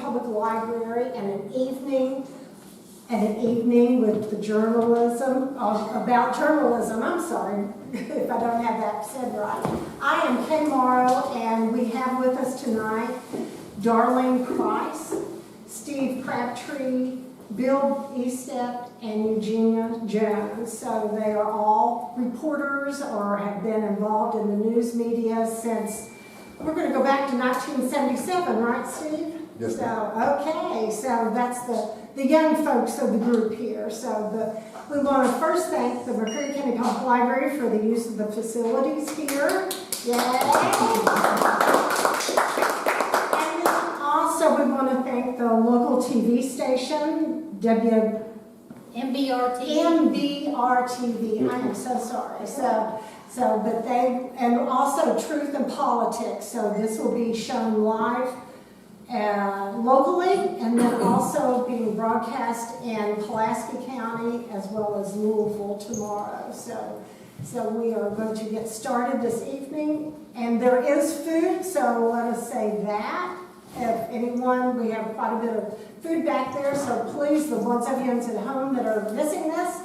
Public Library and an evening with the journalism, about journalism, I'm sorry if I don't have that said right. I am Kay Morrow, and we have with us tonight Darlene Price, Steve Crabtree, Bill Estep, and Eugenia Jones. So they are all reporters or have been involved in the news media since, we're going to go back to 1977, right, Steve? Yes, so, okay, so that's the young folks of the group here. So we want to first thank the McCreary County Public Library for the use of the facilities here. Yay! And then also we want to thank the local TV station, MBR-TV. I am so sorry. But they, and also Truth and Politics. So this will be shown live locally, and then also being broadcast in Pulaski County as well as Louisville tomorrow. So we are going to get started this evening, and there is food, so let us say that. If anyone, we have quite a bit of food back there, so please, the ones of you at home that are missing this,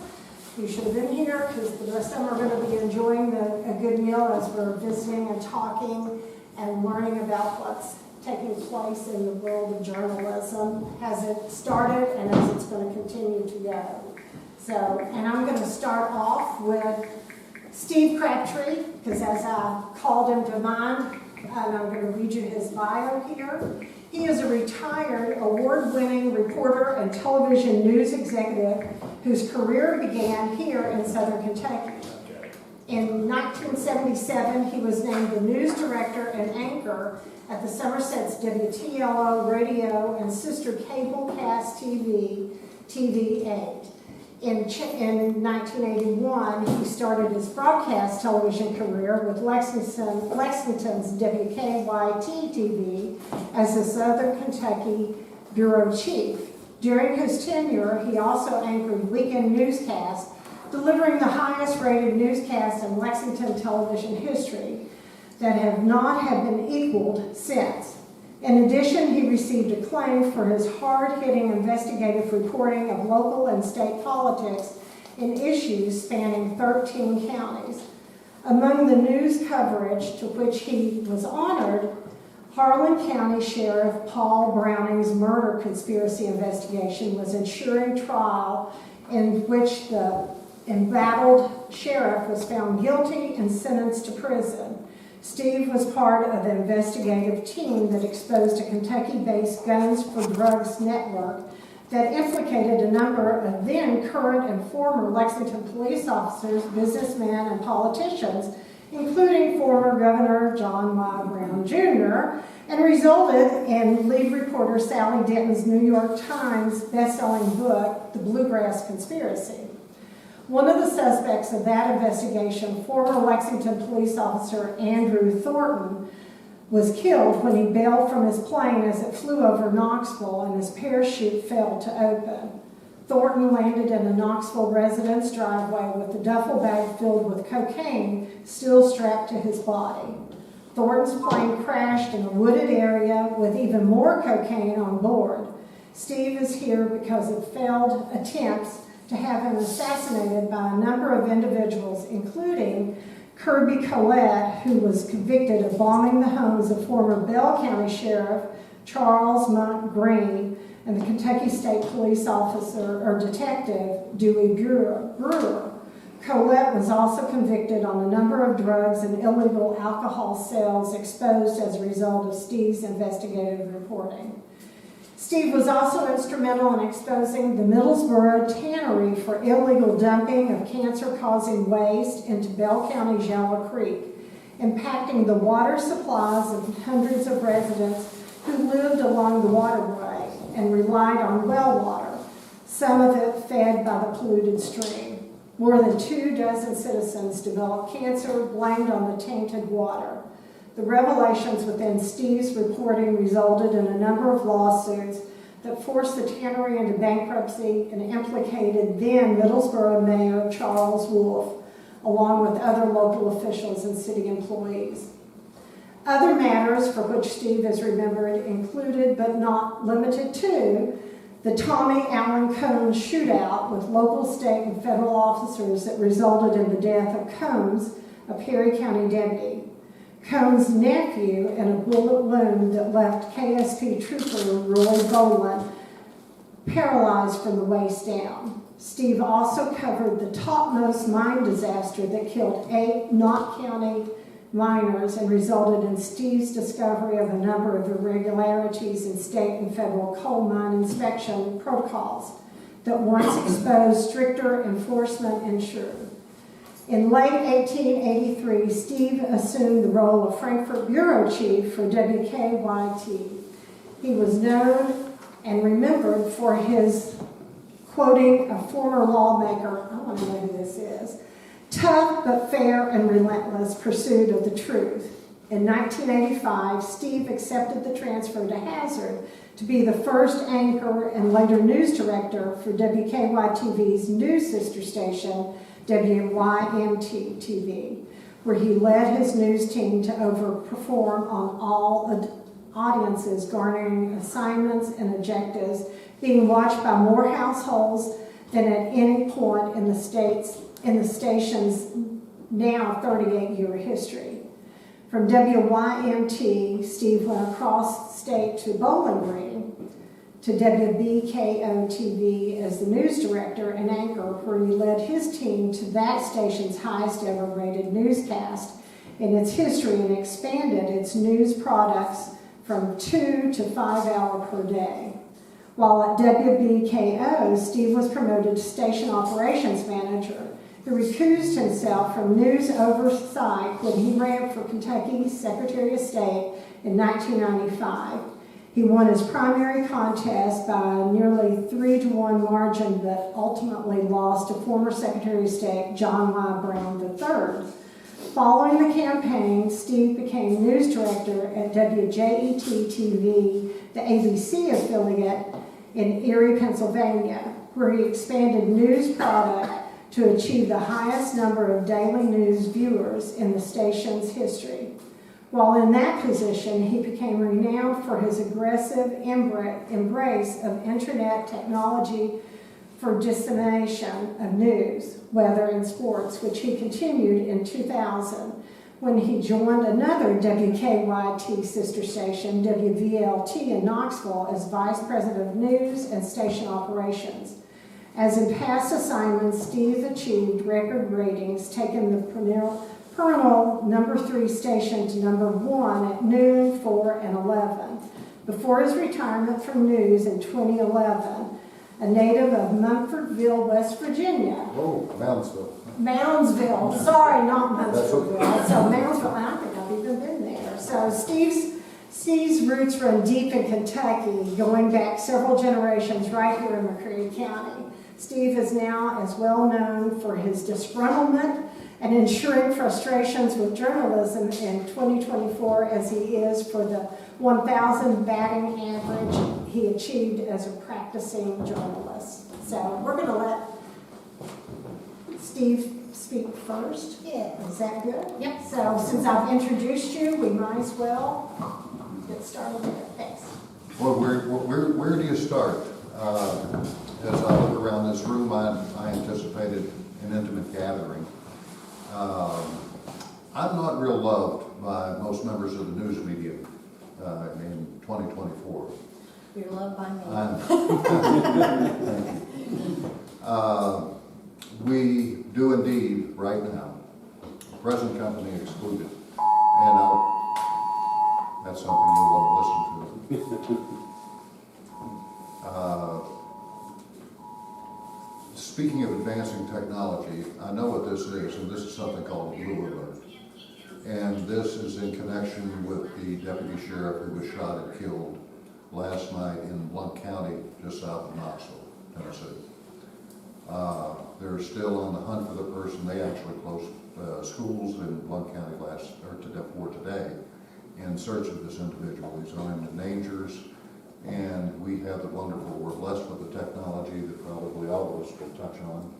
you should have been here, because the rest of them are going to be enjoying a good meal as we're visiting and talking and learning about what's taking place in the world of journalism as it started and as it's going to continue to go. So, and I'm going to start off with Steve Crabtree, because as I called him to mind, and I'm going to read you his bio here. He is a retired, award-winning reporter and television news executive whose career began here in Southern Kentucky. In 1977, he was named the news director and anchor at the Somerset's WTLO radio and sister cablecast TV, TV8. In 1981, he started his broadcast television career with Lexington's WKYT-TV as the Southern Kentucky bureau chief. During his tenure, he also anchored weekend newscasts, delivering the highest rated newscasts in Lexington television history that have not been equaled since. In addition, he received acclaim for his hard-hitting investigative reporting of local and state politics in issues spanning 13 counties. Among the news coverage to which he was honored, Harlan County Sheriff Paul Browning's murder conspiracy investigation was ensuring trial in which the embattled sheriff was found guilty and sentenced to prison. Steve was part of the investigative team that exposed a Kentucky-based Guns for Drugs network that implicated a number of then current and former Lexington police officers, businessmen, and politicians, including former Governor John Y. Brown Jr., and resulted in lead reporter Sally Denton's New York Times best-selling book, The Bluegrass Conspiracy. One of the suspects of that investigation, former Lexington police officer Andrew Thornton, was killed when he bailed from his plane as it flew over Knoxville and his parachute failed to open. Thornton landed in a Knoxville residence driveway with a duffel bag filled with cocaine still strapped to his body. Thornton's plane crashed in a wooded area with even more cocaine on board. Steve is here because of failed attempts to have him assassinated by a number of individuals, including Kirby Collette, who was convicted of bombing the homes of former Bell County Sheriff Charles Monk Green and the Kentucky State Police officer or detective Dewey Brewer. Collette was also convicted on a number of drugs and illegal alcohol sales exposed as a result of Steve's investigative reporting. Steve was also instrumental in exposing the Middlesboro tannery for illegal dumping of cancer-causing waste into Bell County's Yellow Creek, impacting the water supplies of hundreds of residents who lived along the waterway and relied on well water, some of it fed by the polluted stream. More than 24 citizens developed cancer blamed on the tainted water. The revelations within Steve's reporting resulted in a number of lawsuits that forced the tannery into bankruptcy and implicated then Middlesboro Mayor Charles Wolfe, along with other local officials and city employees. Other matters for which Steve is remembered included, but not limited to, the Tommy Allen Combs shootout with local, state, and federal officers that resulted in the death of Combs, a Perry County deputy. Combs' nephew in a bullet wound that left KSP trooper Roy Boland paralyzed from the waist down. Steve also covered the topmost mine disaster that killed 8 Knott County miners and resulted in Steve's discovery of a number of irregularities in state and federal coal mine inspection protocols that once exposed stricter enforcement ensured. In late 1883, Steve assumed the role of Frankfort Bureau Chief for WKYT. He was known and remembered for his quoting a former lawmaker, I want to know who this is, tough but fair and relentless pursuit of the truth. In 1985, Steve accepted the transfer to Hazard to be the first anchor and later news director for WKYT-TV's new sister station, WVLT-TV, where he led his news team to overperform on all audiences, garnering assignments and objectives, being watched by more households than at any point in the station's now 38-year history. From WYMT, Steve went across state to Bowling Green, to WBKO-TV as the news director and anchor, where he led his team to that station's highest ever rated newscast in its history and expanded its news products from 2 to 5 hours per day. While at WBKO, Steve was promoted to station operations manager, who recused himself from news oversight when he ran for Kentucky's Secretary of State in 1995. He won his primary contest by a nearly 3-to-1 margin, but ultimately lost to former Secretary of State John Y. Brown III. Following the campaign, Steve became news director at WJET-TV, the ABC affiliate in Erie, Pennsylvania, where he expanded news product to achieve the highest number of daily news viewers in the station's history. While in that position, he became renowned for his aggressive embrace of internet technology for dissemination of news, weather, and sports, which he continued in 2000 when he joined another WKYT sister station, WVLT in Knoxville, as Vice President of News and Station Operations. As in past assignments, Steve achieved record ratings, taking the perennial number 3 station to number 1 at noon, 4, and 11. Before his retirement from news in 2011, a native of Mumfordville, West Virginia. Oh, Moundsville. Moundsville, sorry, not Mumfordville. So Moundsville, I don't think I've even been there. So Steve's roots run deep in Kentucky, going back several generations right here in McCreary County. Steve is now as well known for his disgruntlement and ensuring frustrations with journalism in 2024 as he is for the 1,000 batting average he achieved as a practicing journalist. So we're going to let Steve speak first. Yeah. Is that good? Yep. So since I've introduced you, we might as well get started there. Thanks. Well, where do you start? As I look around this room, I anticipated an intimate gathering. I'm not real loved by most members of the news media in 2024. You're loved by me. Thank you. We do indeed, right now, present company excluded, and that's something you'll want to listen to. Speaking of advancing technology, I know what this is, and this is something called a blue alert. And this is in connection with the deputy sheriff who was shot and killed last night in Blount County, just south of Knoxville, Tennessee. They're still on the hunt for the person. They actually closed schools in Blount County today in search of this individual. He's on endangers, and we have the wonderful, we're blessed with the technology that probably all of us will touch on,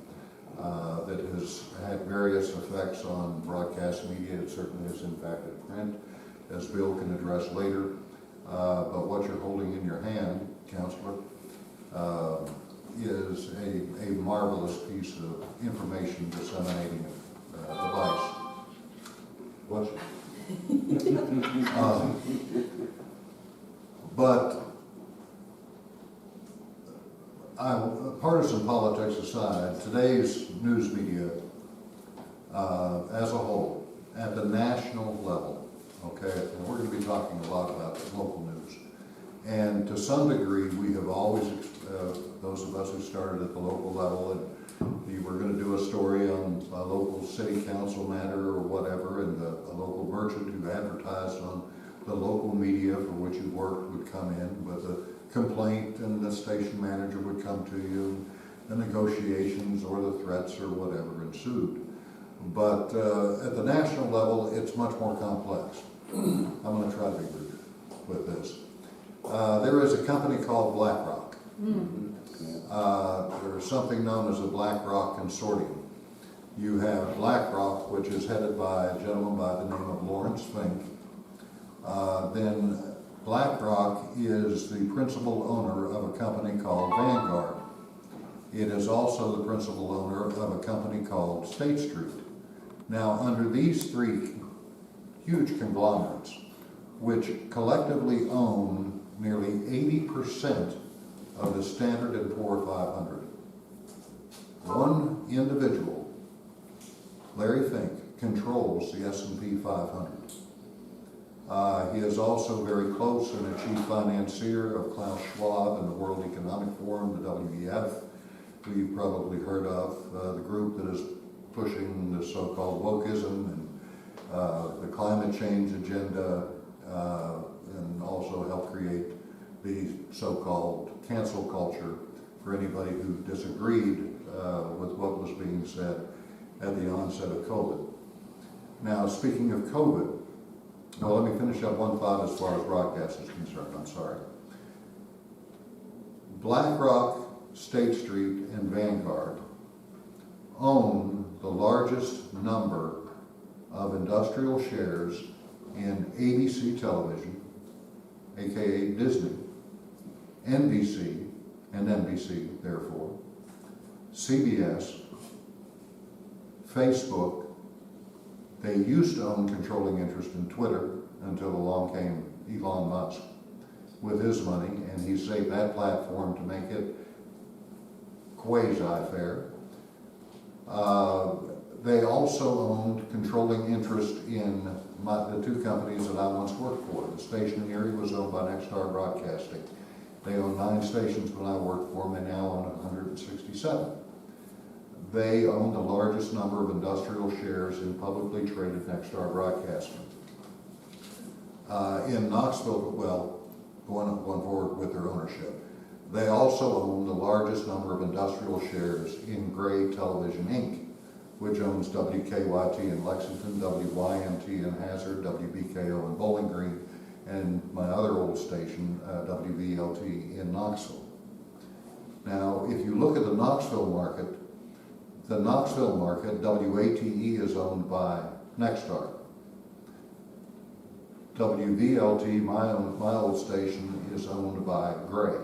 that has had various effects on broadcast media. It certainly has impacted print, as Bill can address later. But what you're holding in your hand, Counselor, is a marvelous piece of information disseminating device. What's but partisan politics aside, today's news media as a whole, at the national level, okay, and we're going to be talking a lot about local news, and to some degree we have always, those of us who started at the local level, and we were going to do a story on a local city council matter or whatever, and a local merchant who advertised on the local media for which you worked would come in with a complaint, and the station manager would come to you, the negotiations or the threats or whatever ensued. But at the national level, it's much more complex. I'm going to try to be brief with this. There is a company called BlackRock. There's something known as a BlackRock Consortium. You have BlackRock, which is headed by a gentleman by the name of Lawrence Fink. Then BlackRock is the principal owner of a company called Vanguard. It is also the principal owner of a company called State Street. Now, under these three huge conglomerates, which collectively own nearly 80% of the Standard & Poor 500, one individual, Larry Fink, controls the S&P 500. He is also very close and a chief financier of Klaus Schwab and the World Economic Forum, the WEF, who you've probably heard of, the group that is pushing the so-called wokeism and the climate change agenda, and also help create the so-called cancel culture for anybody who disagreed with what was being said at the onset of COVID. Now, speaking of COVID, well, let me finish up one thought as far as broadcast is concerned. I'm sorry. BlackRock, State Street, and Vanguard own the largest number of industrial shares in ABC Television, aka Disney, NBC, and NBC, therefore, CBS, Facebook. They used to own controlling interest in Twitter until along came Elon Musk with his money, and he saved that platform to make it quasi-fair. They also owned controlling interest in the two companies that I once worked for. The station in Erie was owned by Nexstar Broadcasting. They owned 9 stations when I worked for them. They now own 167. They own the largest number of industrial shares in publicly traded Nexstar Broadcasting. In Knoxville, well, going forward with their ownership, they also own the largest number of industrial shares in Gray Television, Inc., which owns WKYT in Lexington, WYMT in Hazard, WBKO in Bowling Green, and my other old station, WVLT in Knoxville. Now, if you look at the Knoxville market, WATE is owned by Nexstar. WVLT, my old station, is owned by Gray.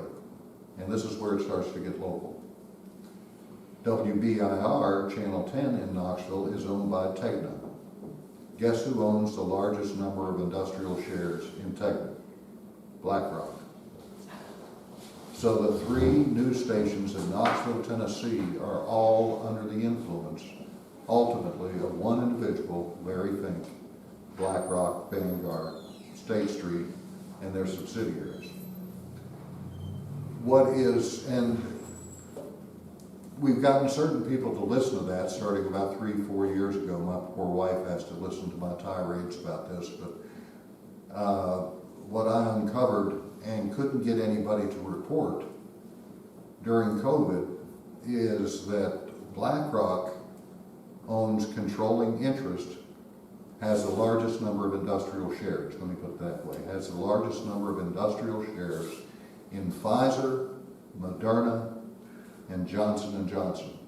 And this is where it starts to get local. WBIR, Channel 10 in Knoxville, is owned by Tegna. Guess who owns the largest number of industrial shares in Tegna? BlackRock. So the 3 news stations in Knoxville, Tennessee are all under the influence, ultimately, of one individual, Larry Fink, BlackRock, Vanguard, State Street, and their subsidiaries. And we've gotten certain people to listen to that starting about 3-4 years ago. My poor wife has to listen to my tirades about this, but what I uncovered and couldn't get anybody to report during COVID is that BlackRock owns controlling interest, has the largest number of industrial shares, let me put it that way, has the largest number of industrial shares in Pfizer, Moderna, and Johnson & Johnson.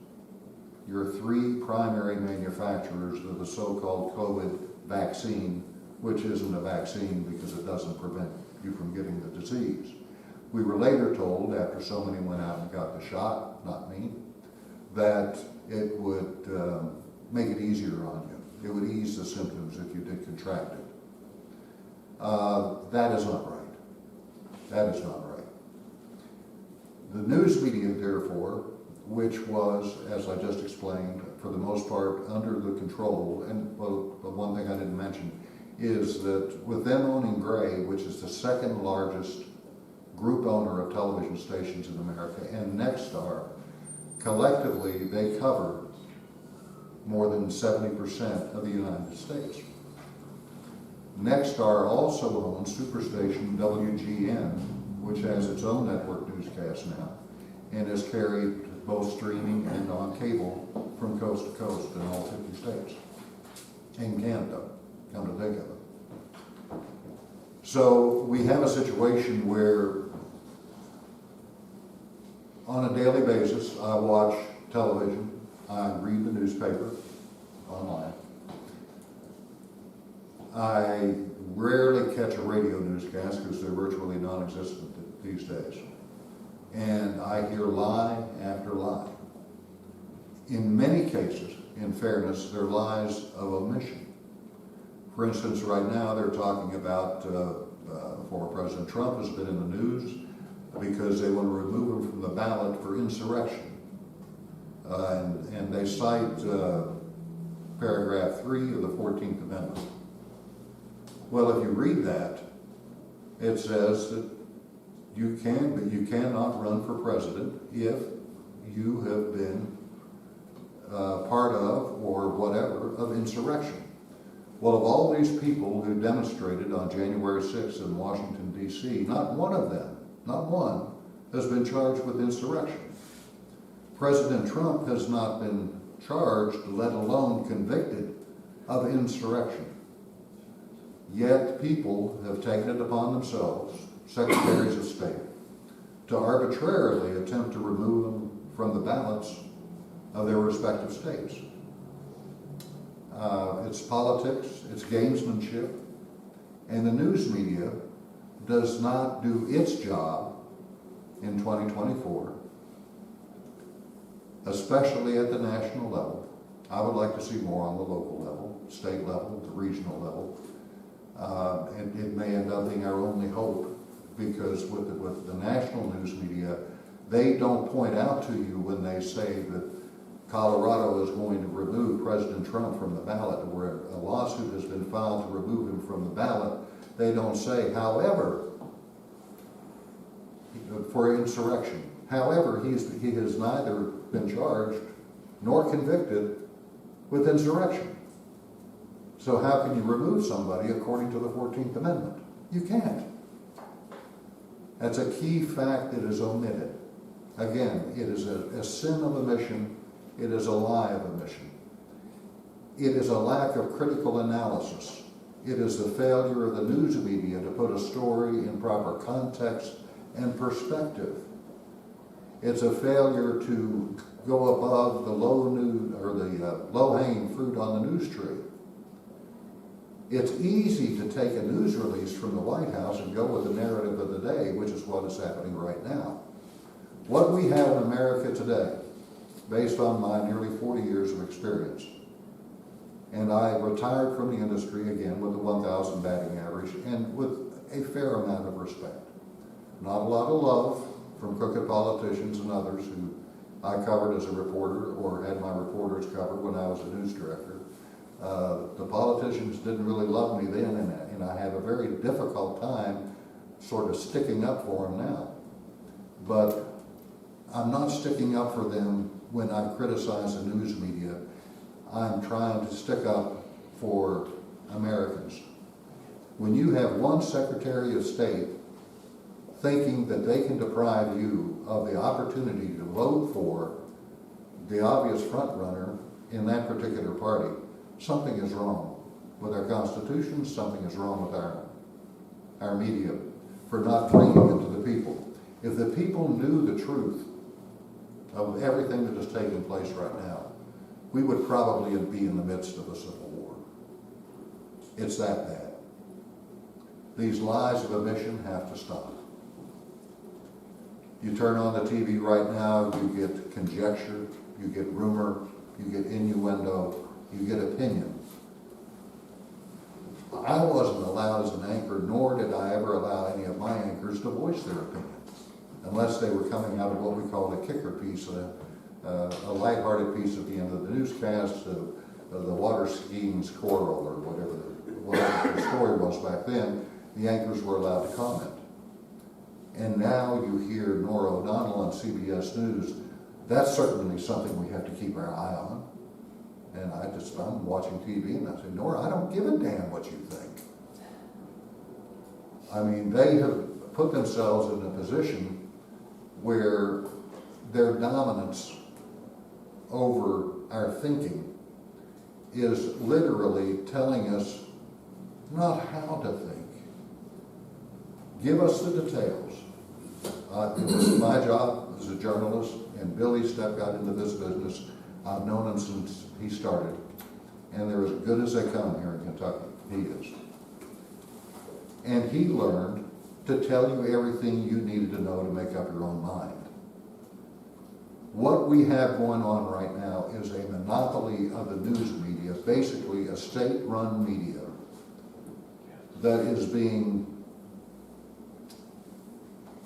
Your 3 primary manufacturers of the so-called COVID vaccine which isn't a vaccine because it doesn't prevent you from getting the disease. We were later told, after so many went out and got the shot, not me, that it would make it easier on you. It would ease the symptoms if you did contract it. That is not right. That is not right. The news media, therefore, which was, as I just explained, for the most part under the control, and well, the one thing I didn't mention is that with them owning Gray, which is the second largest group owner of television stations in America, and Nexstar, collectively they cover more than 70% of the United States. Nexstar also owns superstation WGN, which has its own network newscast now, and is carried both streaming and on cable from coast to coast in all 50 states. And Canada, come to think of it. So we have a situation where on a daily basis, I watch television, I read the newspaper online. I rarely catch a radio newscast because they're virtually non-existent these days. And I hear lie after lie. In many cases, in fairness, they're lies of omission. For instance, right now they're talking about former President Trump has been in the news because they want to remove him from the ballot for insurrection. And they cite paragraph 3 of the 14th Amendment. Well, if you read that, it says that you can, but you cannot run for president if you have been part of, or whatever, of insurrection. Well, of all these people who demonstrated on January 6th in Washington, D.C., not one of them, not one, has been charged with insurrection. President Trump has not been charged, let alone convicted, of insurrection. Yet people have taken it upon themselves, secretaries of state, to arbitrarily attempt to remove them from the ballots of their respective states. It's politics, it's gamesmanship, and the news media does not do its job in 2024, especially at the national level. I would like to see more on the local level, state level, the regional level. It may end up being our only hope, because with the national news media, they don't point out to you when they say that Colorado is going to remove President Trump from the ballot, or a lawsuit has been filed to remove him from the ballot. They don't say, however, for insurrection. However, he has neither been charged nor convicted with insurrection. So how can you remove somebody according to the 14th Amendment? You can't. That's a key fact that is omitted. Again, it is a sin of omission. It is a lie of omission. It is a lack of critical analysis. It is the failure of the news media to put a story in proper context and perspective. It's a failure to go above the low-hanging fruit on the news tree. It's easy to take a news release from the White House and go with the narrative of the day, which is what is happening right now. What we have in America today, based on my nearly 40 years of experience, and I retired from the industry again with a 1,000 batting average and with a fair amount of respect. Not a lot of love from crooked politicians and others who I covered as a reporter or had my reporters covered when I was a news director. The politicians didn't really love me then, and I have a very difficult time sort of sticking up for them now. But I'm not sticking up for them when I criticize the news media. I'm trying to stick up for Americans. When you have one Secretary of State thinking that they can deprive you of the opportunity to vote for the obvious front runner in that particular party, something is wrong with our Constitution, something is wrong with our media for not bringing it to the people. If the people knew the truth of everything that is taking place right now, we would probably be in the midst of a civil war. It's that bad. These lies of omission have to stop. You turn on the TV right now, you get conjecture, you get rumor, you get innuendo, you get opinion. I wasn't allowed as an anchor, nor did I ever allow any of my anchors to voice their opinion, unless they were coming out of what we call a kicker piece, a lighthearted piece at the end of the newscast, the water skiing's choral, or whatever the story was back then. The anchors were allowed to comment. And now you hear Nora O'Donnell on CBS News. That's certainly something we have to keep our eye on. And I'm watching TV and I say, Nora, I don't give a damn what you think. I mean, they have put themselves in a position where their dominance over our thinking is literally telling us not how to think. Give us the details. It was my job as a journalist, and Billy Estep got into this business. I've known him since he started, and they're as good as they come here in Kentucky. He is. And he learned to tell you everything you needed to know to make up your own mind. What we have going on right now is a monopoly of the news media, basically a state-run media that is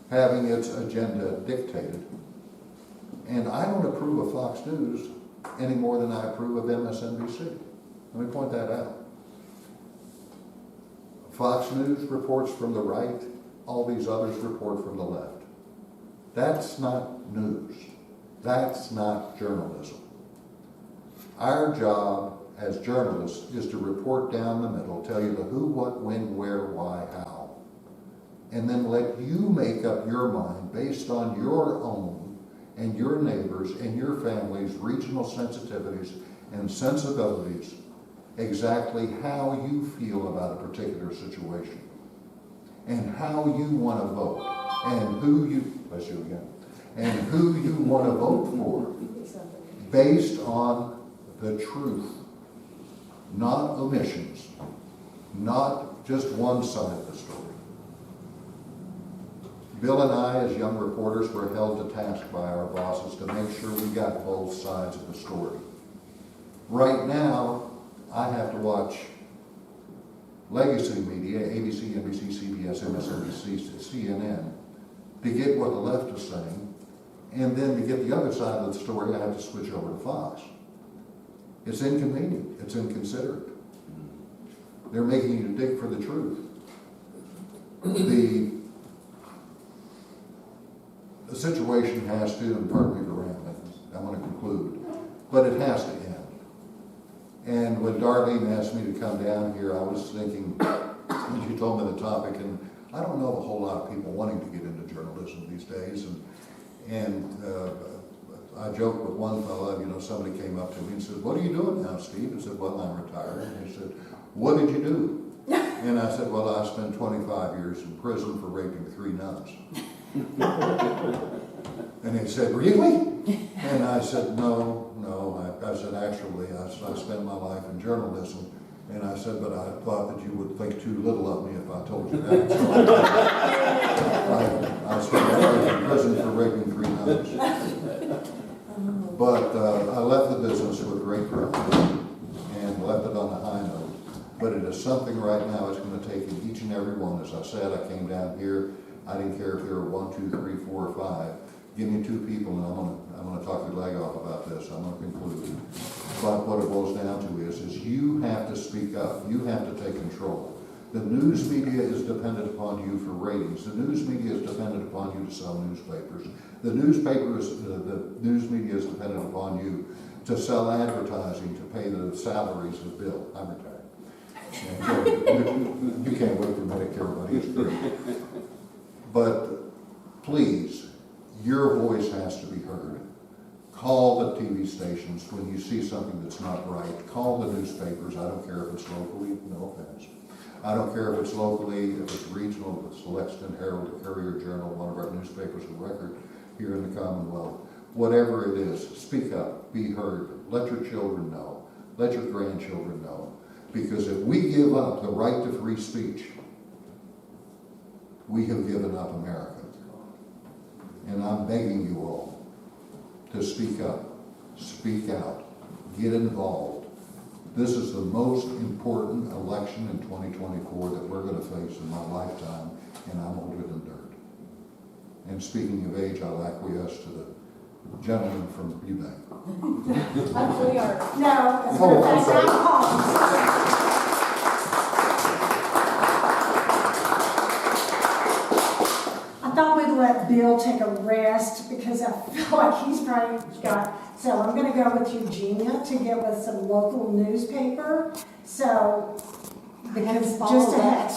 having its agenda dictated. And I don't approve of Fox News any more than I approve of MSNBC. Let me point that out. Fox News reports from the right, all these others report from the left. That's not news. That's not journalism. Our job as journalists is to report down the middle, tell you the who, what, when, where, why, how, and then let you make up your mind based on your own and your neighbors and your family's regional sensitivities and sensibilities exactly how you feel about a particular situation and how you want to vote and who you, bless you again, and who you want to vote for based on the truth, not omissions, not just one side of the story. Bill and I, as young reporters, were held to task by our bosses to make sure we got both sides of the story. Right now, I have to watch legacy media, ABC, NBC, CBS, MSNBC, CNN, to get what the left is saying, and then to get the other side of the story, I have to switch over to Fox. It's inconvenient. It's inconsiderate. They're making you dig for the truth. The situation has to, and pardon me for rambling, I'm going to conclude, but it has to end. And when Darlene asked me to come down here, I was thinking, when she told me the topic, and I don't know a whole lot of people wanting to get into journalism these days, and I joked with one fellow, somebody came up to me and said, "What are you doing now, Steve?" I said, "Well, I'm retired." And he said, "What did you do?" And I said, "Well, I spent 25 years in prison for raping 3 nuns." And he said, "Really?" And I said, No. I said, "Actually, I spent my life in journalism." And I said, "But I thought that you would think too little of me if I told you that." So I spent my life in prison for raping 3 nuns. But I left the business with great privilege and left it on a high note. But it is something right now it's going to take in each and every one. As I said, I came down here. I didn't care if there were 1, 2, 3, 4, or 5. Give me 2 people, and I'm going to talk your leg off about this. I'm going to conclude. But what it boils down to is you have to speak up. You have to take control. The news media is dependent upon you for ratings. The news media is dependent upon you to sell newspapers. The news media is dependent upon you to sell advertising, to pay the salaries of Bill. I'm retired. You can't wait for Medicare money. It's great. But please, your voice has to be heard. Call the TV stations when you see something that's not right. Call the newspapers. I don't care if it's locally, no offense. I don't care if it's locally, if it's regional, if it's the Lexington Herald, the Courier Journal, one of our newspapers of record here in the Commonwealth. Whatever it is, speak up, be heard. Let your children know. Let your grandchildren know. Because if we give up the right to free speech, we have given up America. And I'm begging you all to speak up, speak out, get involved. This is the most important election in 2024 that we're going to face in my lifetime, and I'm older than dirt. And speaking of age, I'll acquiesce to the gentleman from Eubank. We are. No, as a matter of fact, I'm calling. I thought we'd let Bill take a rest because I feel like he's probably got, so I'm gonna go with Eugenia to get with some local newspaper. So, because just to have,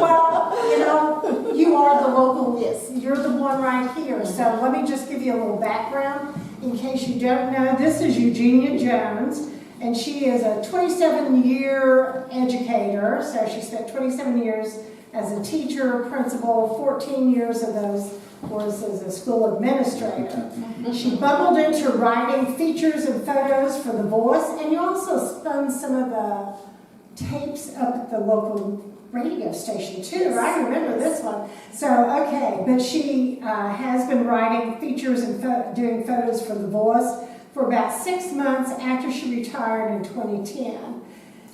well, you know, you are the local, Yes. you're the one right here. So let me just give you a little background in case you don't know. This is Eugenia Jones, and she is a 27-year educator. So she spent 27 years as a teacher, principal, 14 years of those was as a school administrator. She bubbled into writing features and photos for The Voice, and you also spun some of the tapes up at the local radio station too, right? I remember this one. So, okay, but she has been writing features and doing photos for The Voice for about 6 months after she retired in 2010.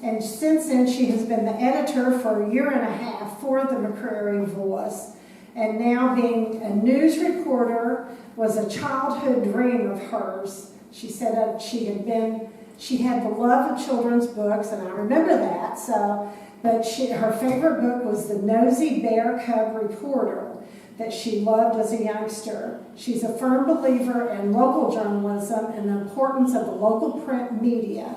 And since then, she has been the editor for a year and a half for the McCreary Voice. And now being a news reporter was a childhood dream of hers. She said that she had the love of children's books, and I remember that. So, but her favorite book was The Nosy Bear Cub Reporter that she loved as a youngster. She's a firm believer in local journalism and the importance of the local print media,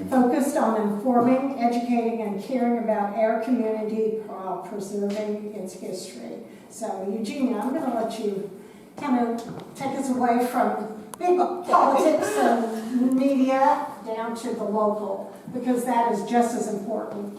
focused on informing, educating, and caring about our community while preserving its history. So, Eugenia, I'm going to let you kind of take us away from big politics and media down to the local, because that is just as important.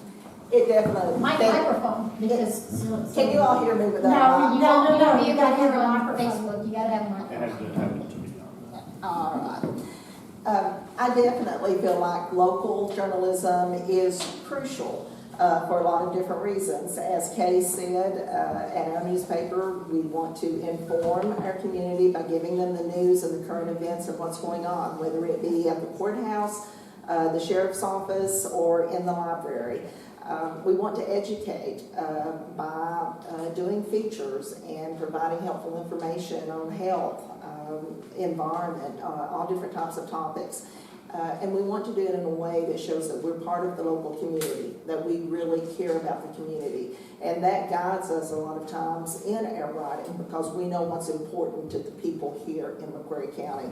It definitely. Microphone, because. Can you all hear me without? No, You no, don't, no, you you gotta gotta have hear a on microphone. Facebook, you gotta have a It microphone. has to have it to be done. All right. I definitely feel like local journalism is crucial for a lot of different reasons. As Kay said, at our newspaper, we want to inform our community by giving them the news and the current events of what's going on, whether it be at the courthouse, the sheriff's office, or in the library. We want to educate by doing features and providing helpful information on health, environment, all different types of topics. And we want to do it in a way that shows that we're part of the local community, that we really care about the community. And that guides us a lot of times in our writing because we know what's important to the people here in McCreary County.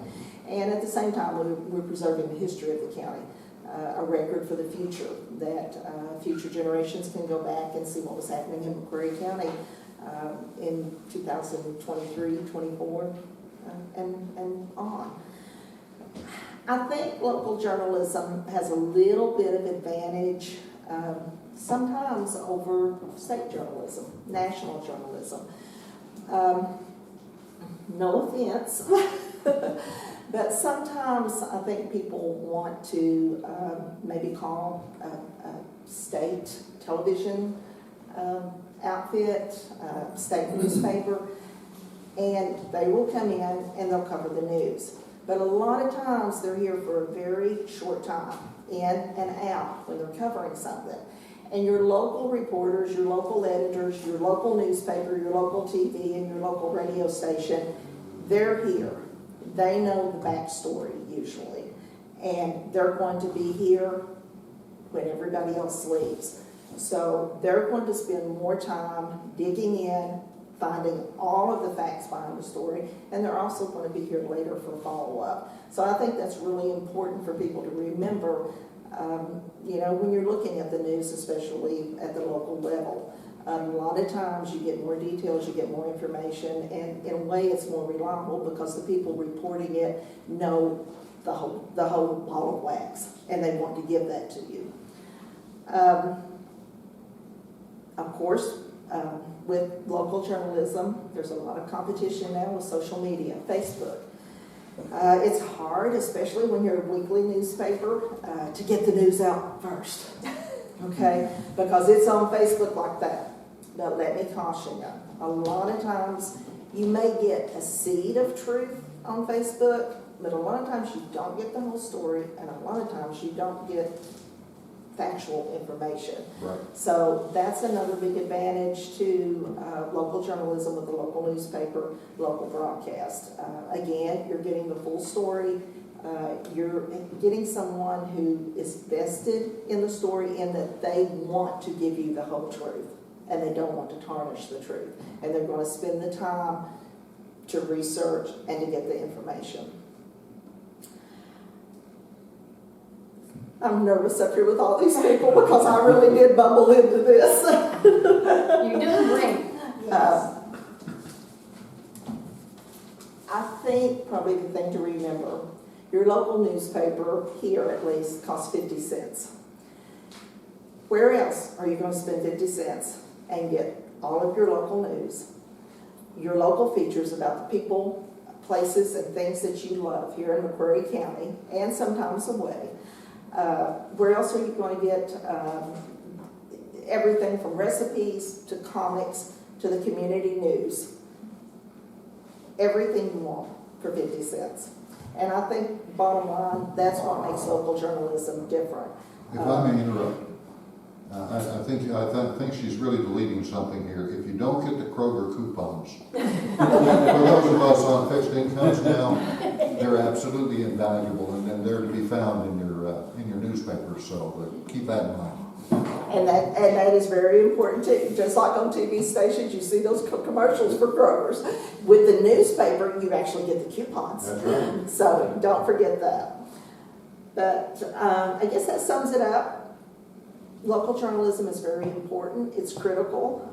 And at the same time, we're preserving the history of the county, a record for the future, that future generations can go back and see what was happening in McCreary County in 2023, 24, and on. I think local journalism has a little bit of advantage sometimes over state journalism, national journalism. No offense, but sometimes I think people want to maybe call a state television outfit, state newspaper, and they will come in and they'll cover the news. But a lot of times they're here for a very short time, in and out, when they're covering something. And your local reporters, your local editors, your local newspaper, your local TV, and your local radio station, they're here. They know the backstory usually. And they're going to be here when everybody else leaves. So they're going to spend more time digging in, finding all of the facts behind the story, and they're also going to be here later for follow-up. So I think that's really important for people to remember, when you're looking at the news, especially at the local level. A lot of times you get more details, you get more information, and in a way it's more reliable because the people reporting it know the whole ball of wax, and they want to give that to you. Of course, with local journalism, there's a lot of competition now with social media, Facebook. It's hard, especially when you're a weekly newspaper, to get the news out first, okay? Because it's on Facebook like that. But let me caution you, a lot of times you may get a seed of truth on Facebook, but a lot of times you don't get the whole story, and a lot of times you don't get factual information. Right. So that's another big advantage to local journalism with the local newspaper, local broadcast. Again, you're getting the full story. You're getting someone who is vested in the story in that they want to give you the whole truth and they don't want to tarnish the truth. And they're going to spend the time to research and to get the information. I'm nervous up here with all these people because I really did bumble into this. You're doing great. I think probably the thing to remember, your local newspaper, here at least, costs 50 cents. Where else are you going to spend 50 cents and get all of your local news, your local features about the people, places, and things that you love here in McCreary County and sometimes away? Where else are you going to get everything from recipes to comics to the community news? Everything you want for 50 cents. And I think, bottom line, that's what makes local journalism different. If I may interrupt, I think she's really deleting something here. If you don't get the Kroger coupons, for those of us on fixed incomes now, they're absolutely invaluable, and they're to be found in your newspaper. So keep that in mind. And that is very important too. Just like on TV stations, you see those commercials for Kroger's. With the newspaper, you actually get the coupons. That's right. So don't forget that. But I guess that sums it up. Local journalism is very important. It's critical.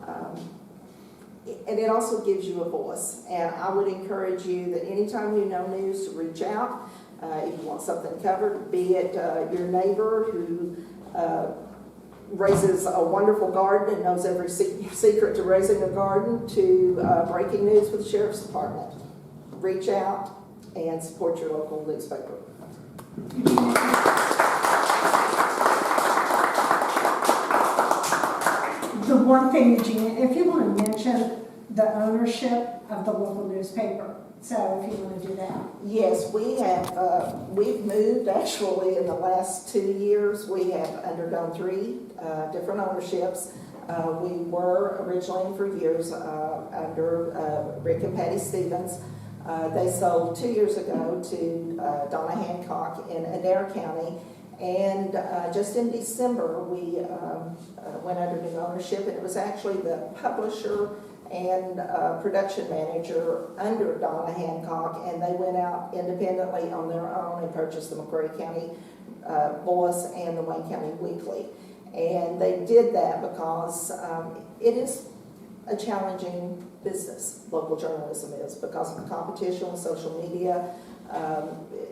And it also gives you a voice. And I would encourage you that anytime you know news, to reach out. If you want something covered, be it your neighbor who raises a wonderful garden and knows every secret to raising a garden, to breaking news with the Sheriff's Department. Reach out and support your local newspaper. The one thing, Eugenia, if you want to mention the ownership of the local newspaper, so if you want to do that. Yes, we have, we've moved actually in the last 2 years. We have undergone 3 different ownerships. We were originally for years under Rick and Patty Stevens. They sold 2 years ago to Donna Hancock in Adair County. And just in December, we went under new ownership, and it was actually the publisher and production manager under Donna Hancock, and they went out independently on their own and purchased the McCreary County Voice and the Wayne County Weekly. And they did that because it is a challenging business, local journalism is, because of the competition with social media.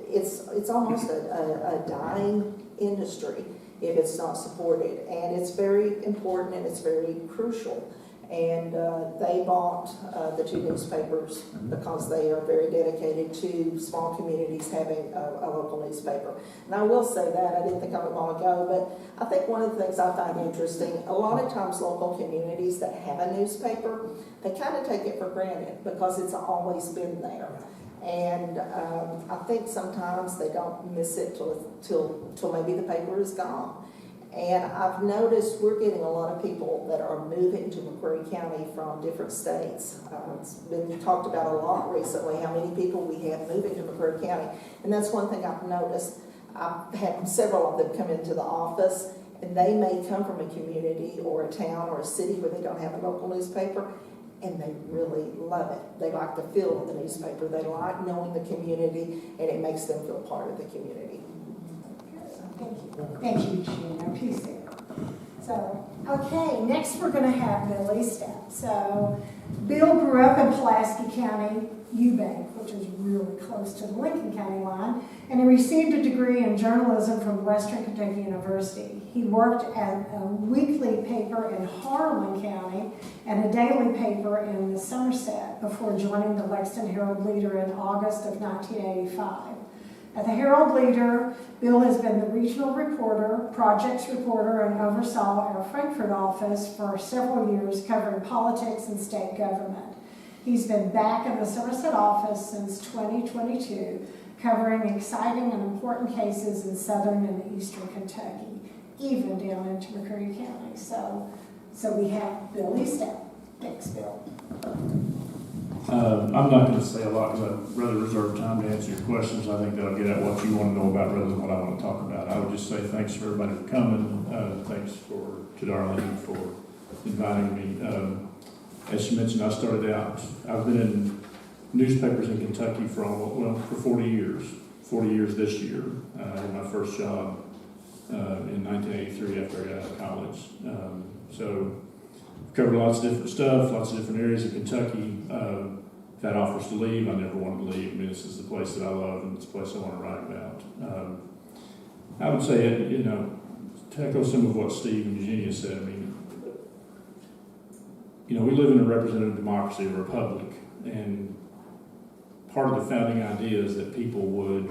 It's almost a dying industry if it's not supported, and it's very important and it's very crucial. And they bought the 2 newspapers because they are very dedicated to small communities having a local newspaper. And I will say that, I didn't think I would want to go, but I think one of the things I find interesting, a lot of times local communities that have a newspaper, they kind of take it for granted because it's always been there. And I think sometimes they don't miss it till maybe the paper is gone. And I've noticed we're getting a lot of people that are moving to McCreary County from different states. It's been talked about a lot recently, how many people we have moving to McCreary County. And that's one thing I've noticed. I've had several of them come into the office, and they may come from a community or a town or a city where they don't have a local newspaper, and they really love it. They like the feel of the newspaper. They like knowing the community, and it makes them feel part of the community. Thank you, Eugenia. Peace there. So, okay, next we're going to have Bill Estep. So, Bill grew up in Pulaski County, Eubank, which is really close to the Lincoln County line, and he received a degree in journalism from Western Kentucky University. He worked at a weekly paper in Harlan County and a daily paper in Somerset before joining the Lexington Herald Leader in August of 1985. At the Herald Leader, Bill has been the regional reporter, projects reporter, and oversaw our Frankfurt office for several years, covering politics and state government. He's been back in the Somerset office since 2022, covering exciting and important cases in southern and eastern Kentucky, even down into McCreary County. So we have Bill Estep. Thanks, Bill. I'm not going to say a lot because I'd rather reserve time to answer your questions. I think that'll get at what you want to know about rather than what I want to talk about. I would just say thanks for everybody for coming. Thanks to Darlene for inviting me. As she mentioned, I started out, I've been in newspapers in Kentucky for 40 years. 40 years this year. I had my first job in 1983 after I got out of college. So covered lots of different stuff, lots of different areas of Kentucky. If that offers to leave, I never wanted to leave. I mean, this is the place that I love and it's the place I want to write about. I would say, you know, to echo some of what Steve and Eugenia said, I mean, you know, we live in a representative democracy, a republic, and part of the founding idea is that people would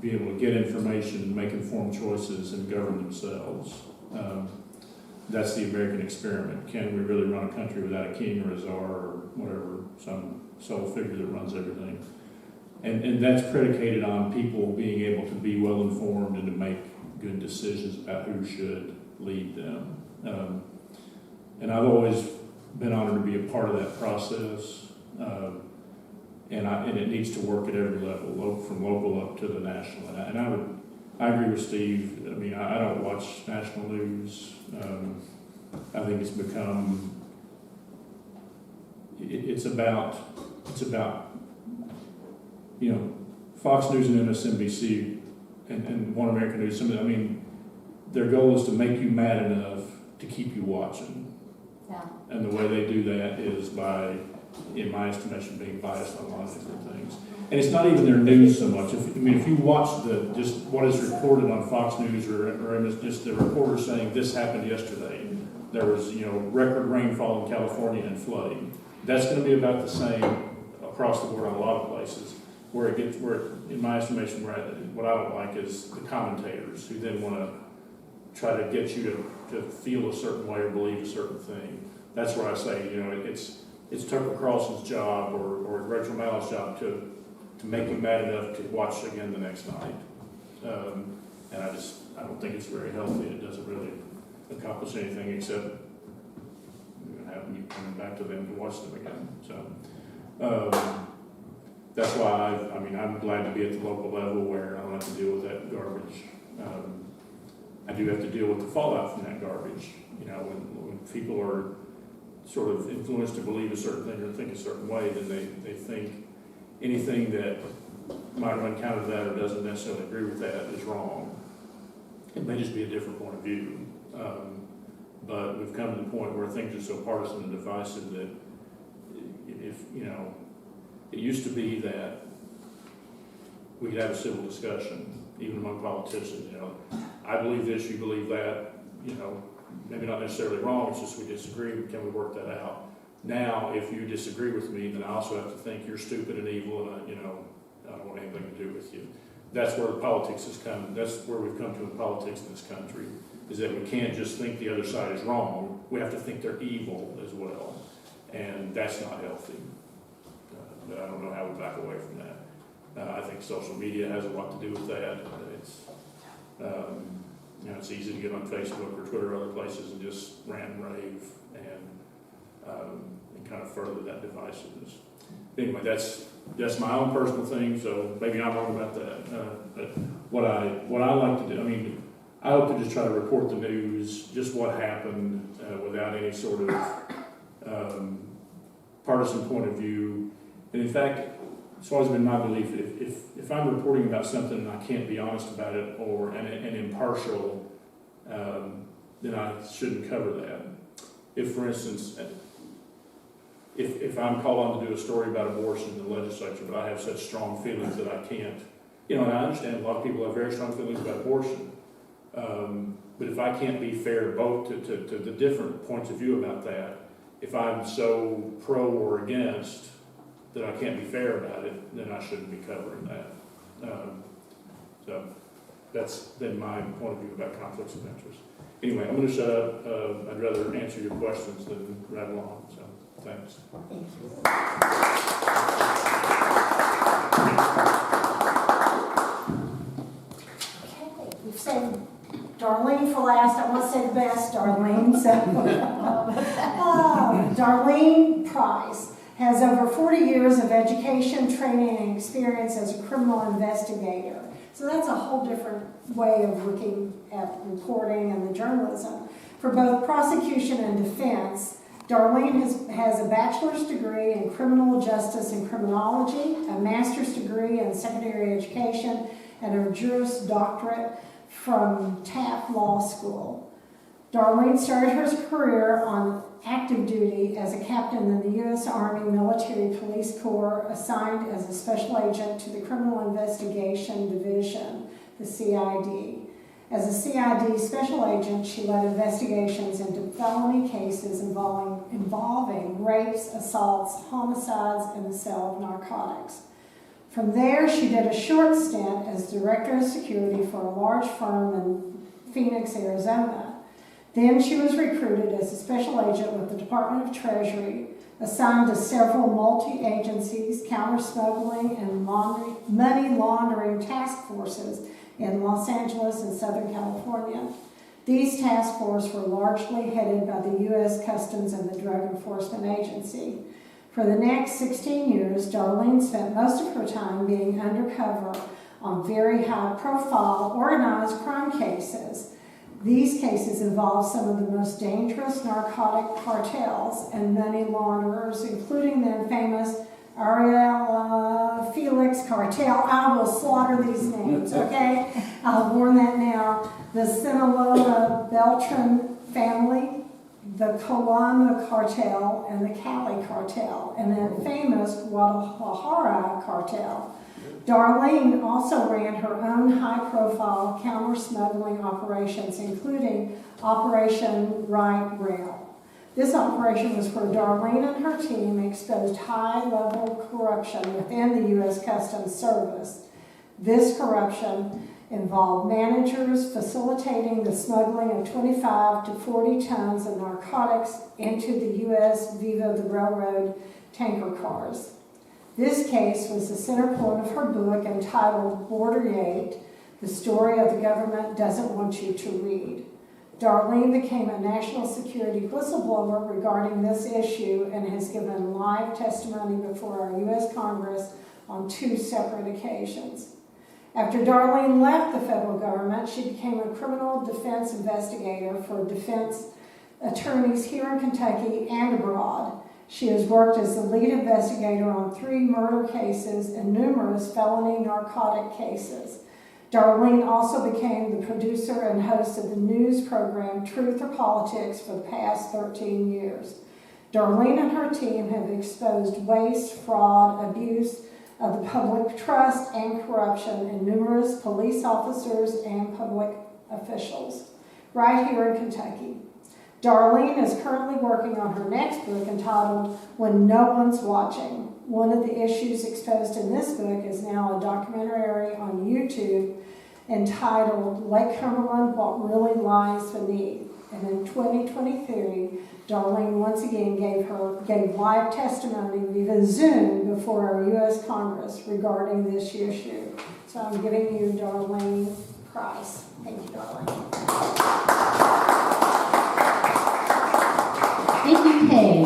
be able to get information, make informed choices, and govern themselves. That's the American experiment. Can we really run a country without a king or a czar or whatever, some sole figure that runs everything? And that's predicated on people being able to be well informed and to make good decisions about who should lead them. And I've always been honored to be a part of that process. And it needs to work at every level, from local up to the national. And I agree with Steve. I mean, I don't watch national news. I think it's become, it's about, you know, Fox News and MSNBC and One American News. I mean, their goal is to make you mad enough to keep you watching. Yeah. And the way they do that is by, in my estimation, being biased on a lot of different things. And it's not even their news so much. If you watch just what is reported on Fox News or just the reporter saying this happened yesterday, there was, you know, record rainfall in California and flooding. That's going to be about the same across the board on a lot of places. Where in my estimation, what I don't like is the commentators who then want to try to get you to feel a certain way or believe a certain thing. That's where I say, you know, it's Tucker Carlson's job or Rachel Maddow's job to make you mad enough to watch again the next night. And I don't think it's very healthy. It doesn't really accomplish anything except having you coming back to them to watch them again. So that's why I'm glad to be at the local level where I don't have to deal with that garbage. I do have to deal with the fallout from that garbage. You know, when people are sort of influenced to believe a certain thing or think a certain way, then they think anything that might run counter to that or doesn't necessarily agree with that is wrong. It may just be a different point of view. But we've come to the point where things are so partisan and divisive that if, you know, it used to be that we could have a civil discussion, even among politicians, you know. I believe this, you believe that, you know, maybe not necessarily wrong, it's just we disagree, can we work that out? Now, if you disagree with me, then I also have to think you're stupid and evil and, I don't want anything to do with you. That's where politics has come, that's where we've come to in politics in this country, is that we can't just think the other side is wrong, we have to think they're evil as well. And that's not healthy. But I don't know how we back away from that. I think social media has a lot to do with that. It's, it's easy to get on Facebook or Twitter or other places and just rant and rave and kind of further that divisiveness. Anyway, that's my own personal thing, so maybe I'm wrong about that. But what I like to do, I hope to just try to report the news, just what happened, without any sort of partisan point of view. And in fact, it's always been my belief if I'm reporting about something and I can't be honest about it and impartial, then I shouldn't cover that. If, for instance, if I'm called on to do a story about abortion in the legislature, but I have such strong feelings that I can't, and I understand a lot of people have very strong feelings about abortion, but if I can't be fair both to the different points of view about that, if I'm so pro or against that I can't be fair about it, then I shouldn't be covering that. So that's been my point of view about conflicts of interest. Anyway, I'm going to shut up. I'd rather answer your questions than rattle on, so thanks. Thank you. Okay, we've saved Darlene for last. I want to say the best, Darlene. So, Darlene Price has over 40 years of education, training, and experience as a criminal investigator. So that's a whole different way of looking at reporting and the journalism. For both prosecution and defense, Darlene has a bachelor's degree in criminal justice and criminology, a master's degree in secondary education, and a Juris Doctorate from Taft Law School. Darlene started her career on active duty as a captain in the U.S. Army Military Police Corps, assigned as a special agent to the Criminal Investigation Division, the CID. As a CID special agent, she led investigations into felony cases involving rapes, assaults, homicides, and the sale of narcotics. From there, she did a short stint as director of security for a large firm in Phoenix, Arizona. Then she was recruited as a special agent with the Department of Treasury, assigned to several multi-agencies, counter-smuggling, and money laundering task forces in Los Angeles and Southern California. These task forces were largely headed by the U.S. Customs and the Drug Enforcement Agency. For the next 16 years, Darlene spent most of her time being undercover on very high-profile organized crime cases. These cases involve some of the most dangerous narcotic cartels and money launderers, including the infamous Ariel Felix cartel. I will slaughter these names, okay? I'll warn that now. The Sinaloa Beltran family, the Coloma cartel, and the Cali cartel, and the famous Guadalajara cartel. Darlene also ran her own high-profile counter-smuggling operations, including Operation Right Rail. This operation was where Darlene and her team exposed high-level corruption within the U.S. Customs Service. This corruption involved managers facilitating the smuggling of 25 to 40 tons of narcotics into the U.S. Viva the Railroad tanker cars. This case was the center point of her book entitled Bordergate, The Story of the Government Doesn't Want You to Read. Darlene became a national security whistleblower regarding this issue and has given live testimony before our U.S. Congress on 2 separate occasions. After Darlene left the federal government, she became a criminal defense investigator for defense attorneys here in Kentucky and abroad. She has worked as the lead investigator on 3 murder cases and numerous felony narcotic cases. Darlene also became the producer and host of the news program Truth or Politics for the past 13 years. Darlene and her team have exposed waste, fraud, abuse of the public trust, and corruption in numerous police officers and public officials right here in Kentucky. Darlene is currently working on her next book entitled When No One's Watching. One of the issues exposed in this book is now a documentary on YouTube entitled Lake Cumberland, What Really Lies Beneath. And in 2023, Darlene once again gave live testimony via Zoom before our U.S. Congress regarding this issue. So I'm giving you Darlene Price. Thank you, Darlene. Thank you, Kay.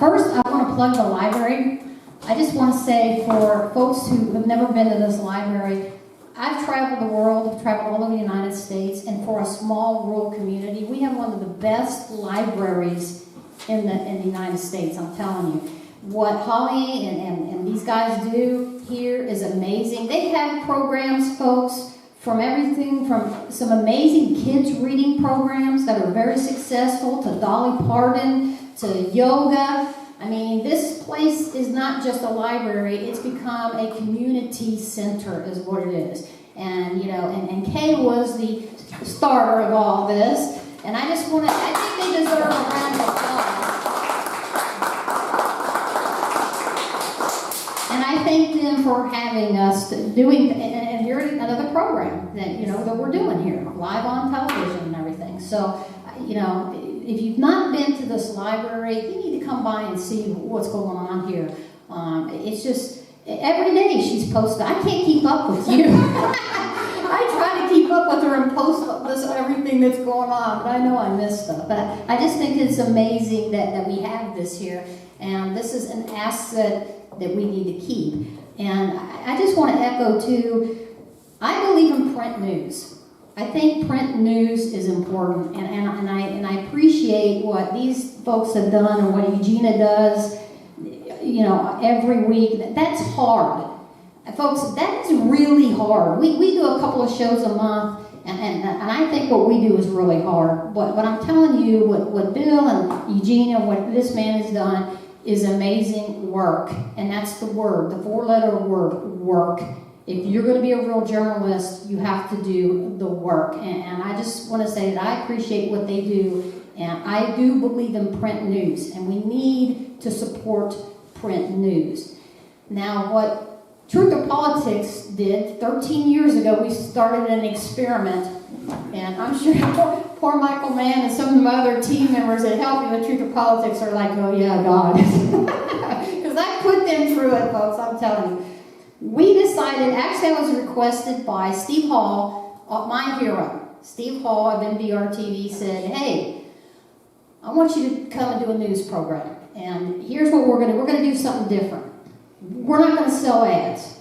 First, I want to plug the library. I just want to say for folks who have never been to this library, I've traveled the world, I've traveled all over the United States, and for a small rural community, we have one of the best libraries in the United States, I'm telling you. What Holly and these guys do here is amazing. They have programs, folks, from everything from some amazing kids reading programs that are very successful, to Dolly Parton, to yoga. I mean, this place is not just a library, it's become a community center is what it is. And, you know, and Kay was the starter of all this. And I just want to, I think they deserve a round of applause. And I thank them them for having us doing, and here's another program that, that we're doing here, live on television and everything. So, if you've not been to this library, you need to come by and see what's going on here. It's just, every day she's posted. I can't keep up with you. I try to keep up with her and post everything that's going on, but I know I miss stuff. But I just think it's amazing that we have this here, and this is an asset that we need to keep. And I just want to echo too, I believe in print news. I think print news is important, and I appreciate what these folks have done and what Eugenia does, every week. That's hard. Folks, that is really hard. We do a couple of shows a month, and I think what we do is really hard. But I'm telling you, what Bill and Eugenia, what this man has done is amazing work. And that's the word, the 4-letter word, work. If you're going to be a real journalist, you have to do the work. And I just want to say that I appreciate what they do, and I do believe in print news, and we need to support print news. Now, what Truth or Politics did 13 years ago, we started an experiment, and I'm sure poor Michael Mann and some of my other team members that help me with Truth or Politics are like, oh yeah, God. Because I put them through it, folks, I'm telling you. We decided, actually I was requested by Steve Hall, my hero. Steve Hall of NBR-TV said, hey, I want you to come and do a news program. And here's what we're going to do. We're going to do something different. We're not going to sell ads.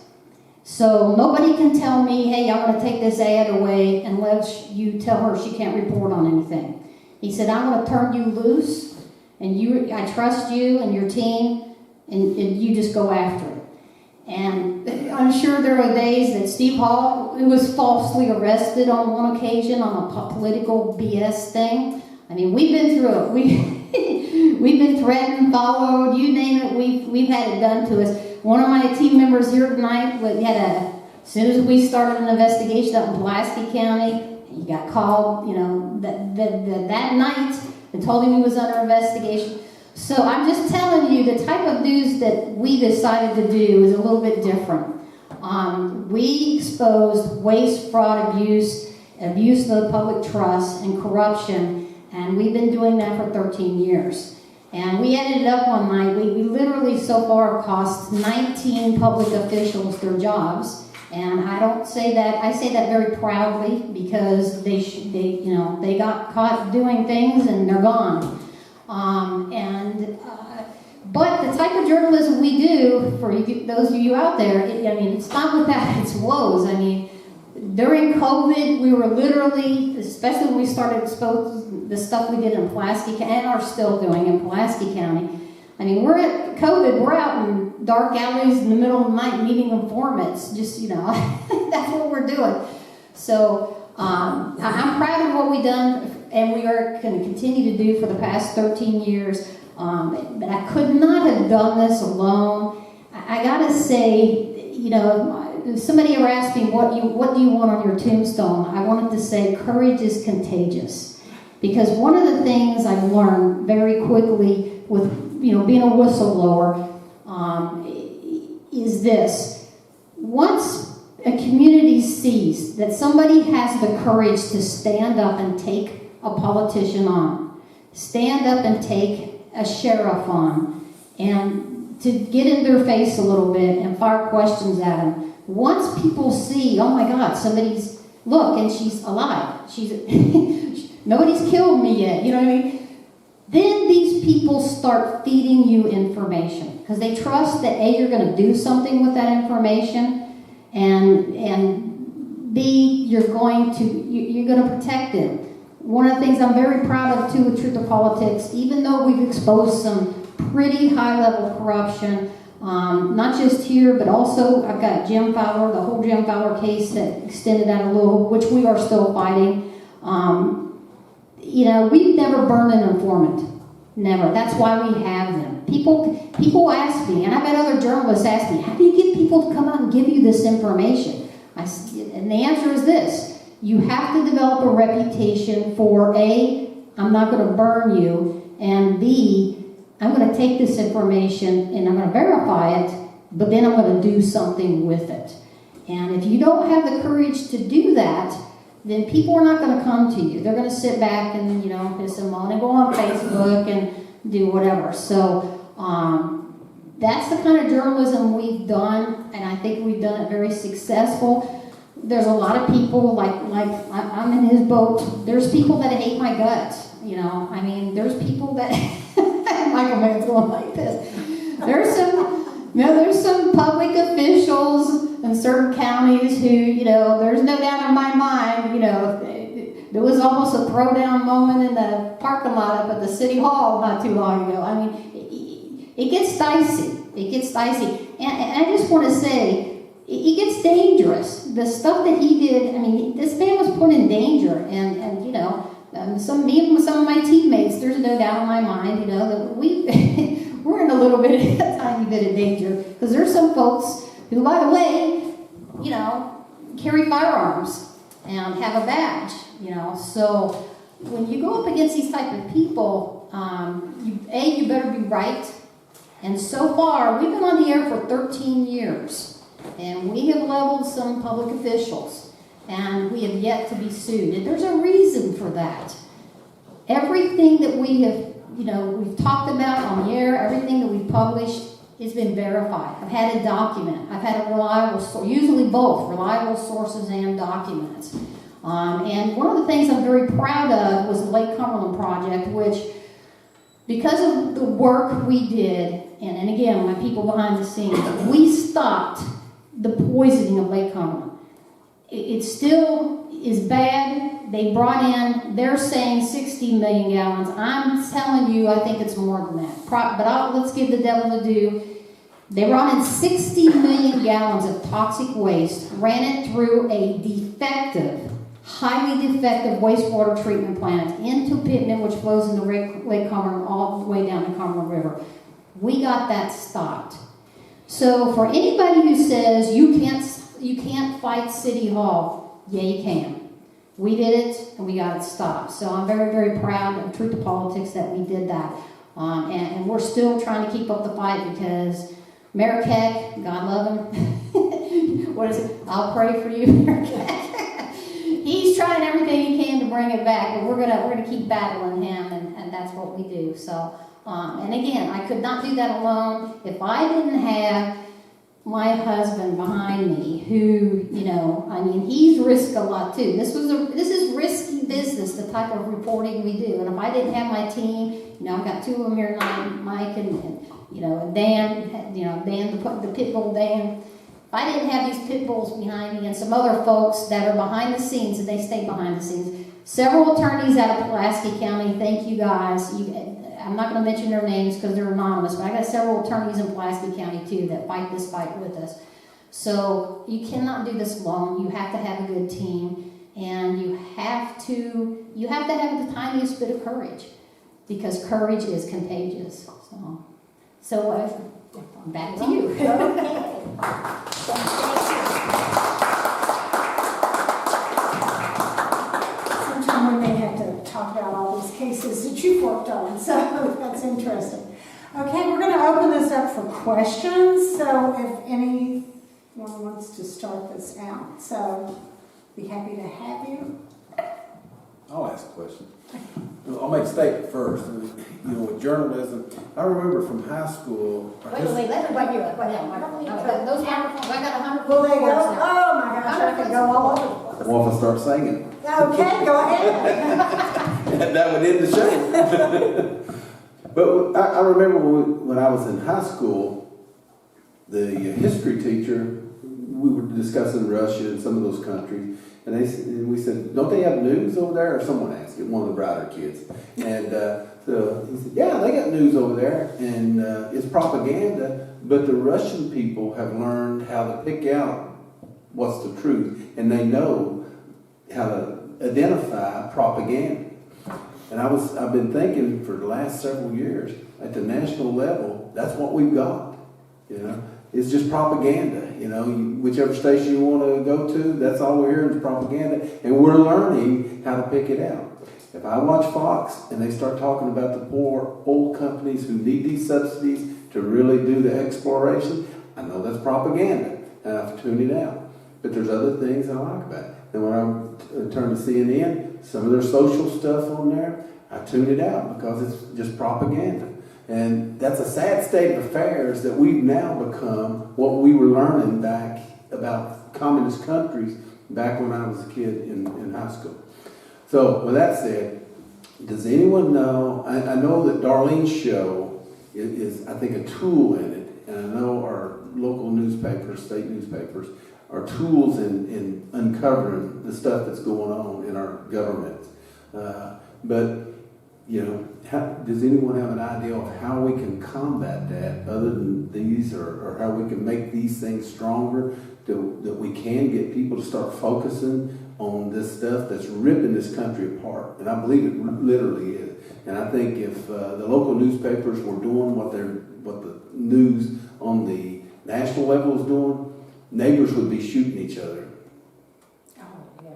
So nobody can tell me, hey, I'm going to take this ad away unless you tell her she can't report on anything. He said, I'm going to turn you loose, and I trust you and your team, and you just go after it. And I'm sure there are days that Steve Hall, who was falsely arrested on one occasion on a political BS thing. I mean, we've been through it. We've been threatened, followed, you name it, we've had it done to us. One of my team members here tonight, as soon as we started an investigation up in Pulaski County, he got called, that night, and told him he was under investigation. So I'm just telling you, the type of news that we decided to do is a little bit different. We exposed waste, fraud, abuse of the public trust, and corruption, and we've been doing that for 13 years. And we ended up one night, we literally so far have cost 19 public officials their jobs. And I don't say that, I say that very proudly, because they got caught doing things and they're gone. But the type of journalism we do, for those of you out there, it's not without its woes. I mean, during COVID, we were literally, especially when we started exposing the stuff we did in Pulaski County, and are still doing in Pulaski County. I mean, we're at COVID, we're out in dark alleys in the middle of the night meeting informants, that's what we're doing. So I'm proud of what we've done, and we are going to continue to do for the past 13 years. But I could not have done this alone. I gotta say, somebody ever asked me, what do you want on your tombstone? I wanted to say, courage is contagious. Because one of the things I've learned very quickly with, being a whistleblower, is this. Once a community sees that somebody has the courage to stand up and take a politician on, stand up and take a sheriff on, and to get in their face a little bit and fire questions at them. Once people see, oh my God, look, and she's alive. Nobody's killed me yet, you know what I mean? Then these people start feeding you information, because they trust that A, you're going to do something with that information, and B, you're going to protect them. One of the things I'm very proud of, too, with Truth or Politics, even though we've exposed some pretty high-level corruption, not just here, but also I've got Jim Fowler, the whole Jim Fowler case that extended out a little, which we are still fighting. We've never burned an informant. Never. That's why we have them. People ask me, and I've had other journalists ask me, how do you get people to come out and give you this information? And the answer is this. You have to develop a reputation for A, I'm not going to burn you, and B, I'm going to take this information and I'm going to verify it, but then I'm going to do something with it. And if you don't have the courage to do that, then people are not going to come to you. They're going to sit back and, piss and moan and go on Facebook and do whatever. So that's the kind of journalism we've done, and I think we've done it very successful. There's a lot of people, like I'm in his boat. There's people that hate my guts, there's people that, Michael Mann's going like this. There's some public officials in certain counties who, there's no doubt in my mind, there was almost a throwdown moment in the parking lot up at the city hall not too long ago. It gets dicey. And I just want to say, it gets dangerous. The stuff that he did, this man was put in danger. And some of my teammates, there's no doubt in my mind, that we're in a little bit, a tiny bit of danger. Because there's some folks who, by the way, carry firearms and have a badge, So when you go up against these type of people, you better be right. And so far, we've been on the air for 13 years, and we have leveled some public officials, and we have yet to be sued. And there's a reason for that. Everything that we have, we've talked about on the air, everything that we've published has been verified. I've had a document. I've had a reliable source, usually both, reliable sources and documents. And one of the things I'm very proud of was the Lake Cumberland Project, which, because of the work we did, and again, my people behind the scenes, we stopped the poisoning of Lake Cumberland. It still is bad. They brought in, they're saying 60 million gallons. I'm telling you, I think it's more than that. But let's give the devil a due. They brought in 60 million gallons of toxic waste, ran it through a highly defective wastewater treatment plant into Pittman, which flows into Lake Cumberland all the way down the Cumberland River. We got that stopped. So for anybody who says you can't fight City Hall, yeah, you can. We did it, and we got it stopped. So I'm very, very proud of Truth to Politics that we did that. And we're still trying to keep up the fight because Mayor Keck, God love him. What is it? I'll pray for you, Mayor Keck. He's trying everything he can to bring it back, but we're gonna keep battling him, and that's what we do. So, and again, I could not do that alone. If I didn't have my husband behind me, who, he's risked a lot too. This is risky business, the type of reporting we do. And if I didn't have my team, I've got two of them here tonight, Mike and Dan, Dan, the pit bull Dan. If I didn't have these pit bulls behind me and some other folks that are behind the scenes, and they stay behind the scenes, several attorneys out of Pulaski County, thank you guys. I'm not going to mention their names because they're anonymous, but I got several attorneys in Pulaski County too that fight this fight with us. So you cannot do this alone. You have to have a good team, and you have to have the tiniest bit of courage, because courage is contagious. So back to you. Okay. Sometime we may have to talk about all these cases that you've worked on, so that's interesting. Okay, we're going to open this up for questions, so if anyone wants to start this out, so be happy to have you. I'll ask a question. I'll make a statement first. With journalism, I remember from high school. Wait, let everybody hear it. Those microphones, I got 100. Will they go? Oh my gosh, I could go all over. Well, if I start singing. Okay, go ahead. That would end the show. But I remember when I was in high school, the history teacher, we were discussing Russia and some of those countries, and we said, don't they have news over there? Or someone asked it, one of the brighter kids. And so he said, yeah, they got news over there, and it's propaganda, but the Russian people have learned how to pick out what's the truth, and they know how to identify propaganda. And I've been thinking for the last several years, at the national level, that's what we've got. It's just propaganda. Whichever station you want to go to, that's all we're hearing is propaganda, and we're learning how to pick it out. If I watch Fox and they start talking about the poor oil companies who need these subsidies to really do the exploration, I know that's propaganda, and I have to tune it out. But there's other things I like about it. And when I turn to CNN, some of their social stuff on there, I tune it out because it's just propaganda. And that's a sad state of affairs that we've now become what we were learning back about communist countries back when I was a kid in high school. So with that said, does anyone know, I know that Darlene's show is I think, a tool in it, and I know our local newspapers, state newspapers, are tools in uncovering the stuff that's going on in our government. But, you know, does anyone have an idea of how we can combat that other than these, or how we can make these things stronger, that we can get people to start focusing on this stuff that's ripping this country apart? And I believe it literally is. And I think if the local newspapers were doing what the news on the national level is doing, neighbors would be shooting each other. Oh, yeah.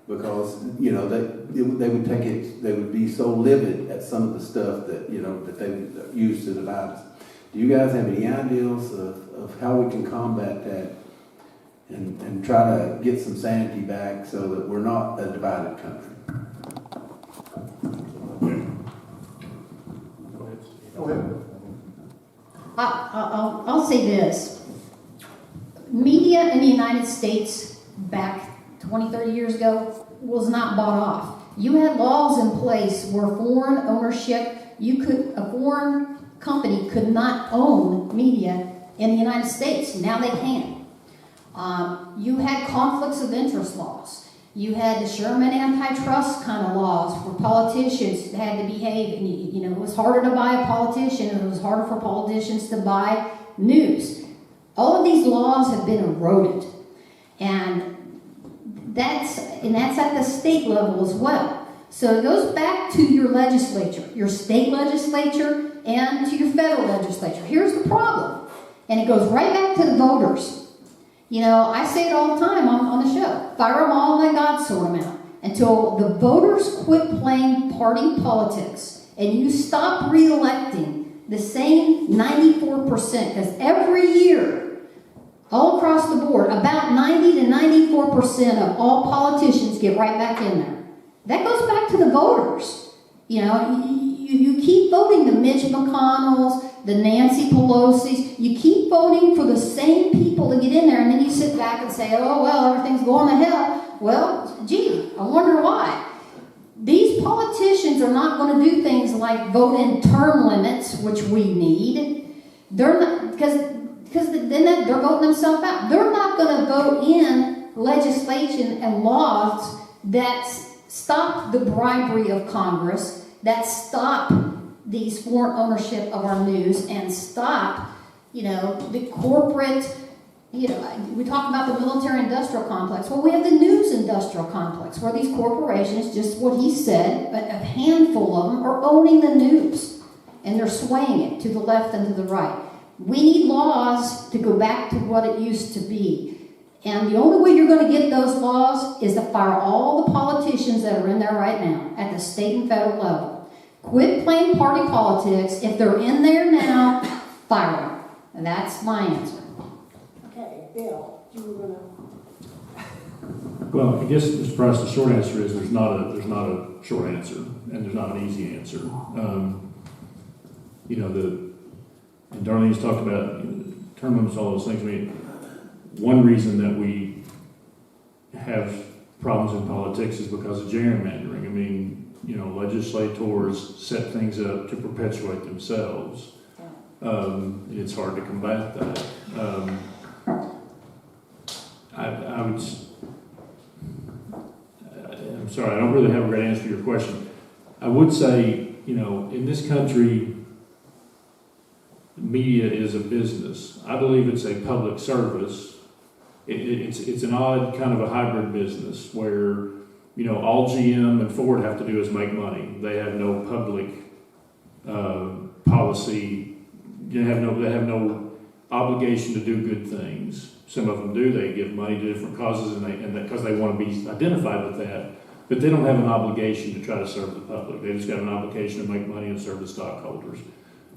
Because, you know, they would take it, they would be so livid at some of the stuff that, you know, that they use to divide us. Do you guys have any ideas of how we can combat that and try to get some sanity back so that we're not a divided country? Go ahead. I'll say this. Media in the United States back 20, 30 years ago was not bought off. You had laws in place where foreign ownership, a foreign company could not own media in the United States. Now they can. You had conflicts of interest laws. You had the Sherman antitrust kind of laws where politicians had to behave, and you know, it was harder to buy a politician, and it was harder for politicians to buy news. All of these laws have been eroded, and that's at the state level as well. So it goes back to your legislature, your state legislature, and to your federal legislature. Here's the problem, and it goes right back to the voters. You know, I say it all the time on the show. Fire them all and let God sort them out. Until the voters quit playing party politics and you stop re-electing the same 94%, because every year, all across the board, about 90 to 94% of all politicians get right back in there. That goes back to the voters. You know, you keep voting the Mitch McConnells, the Nancy Pelosi's. You keep voting for the same people to get in there, and then you sit back and say, oh, well, everything's going to hell. Well, gee, I wonder why. These politicians are not going to do things like vote in term limits, which we need. They're not, because then they're voting themselves out. They're not going to vote in legislation and laws that stop the bribery of Congress, that stop these foreign ownership of our news, and stop, you know, the corporate, you know, we talk about the military-industrial complex. Well, we have the news-industrial complex, where these corporations, just what he said, a handful of them are owning the news, and they're swaying it to the left and to the right. We need laws to go back to what it used to be. And the only way you're going to get those laws is to fire all the politicians that are in there right now at the state and federal level. Quit playing party politics. If they're in there now, fire them. And that's my answer. Okay, Bill, you were gonna. Well, I guess, Mr. Price, the short answer is there's not a short answer, and there's not an easy answer. You know, and Darlene's talked about term limits, all those things. I mean, one reason that we have problems in politics is because of gerrymandering. I mean, you know, legislators set things up to perpetuate themselves. It's hard to combat that. I'm sorry, I don't really have a great answer to your question. I would say, you know, in this country, media is a business. I believe it's a public service. It's an odd kind of a hybrid business where, you know, all GM and Ford have to do is make money. They have no public policy. They have no obligation to do good things. Some of them do. They give money to different causes, and because they want to be identified with that. But they don't have an obligation to try to serve the public. They just got an obligation to make money and serve the stockholders.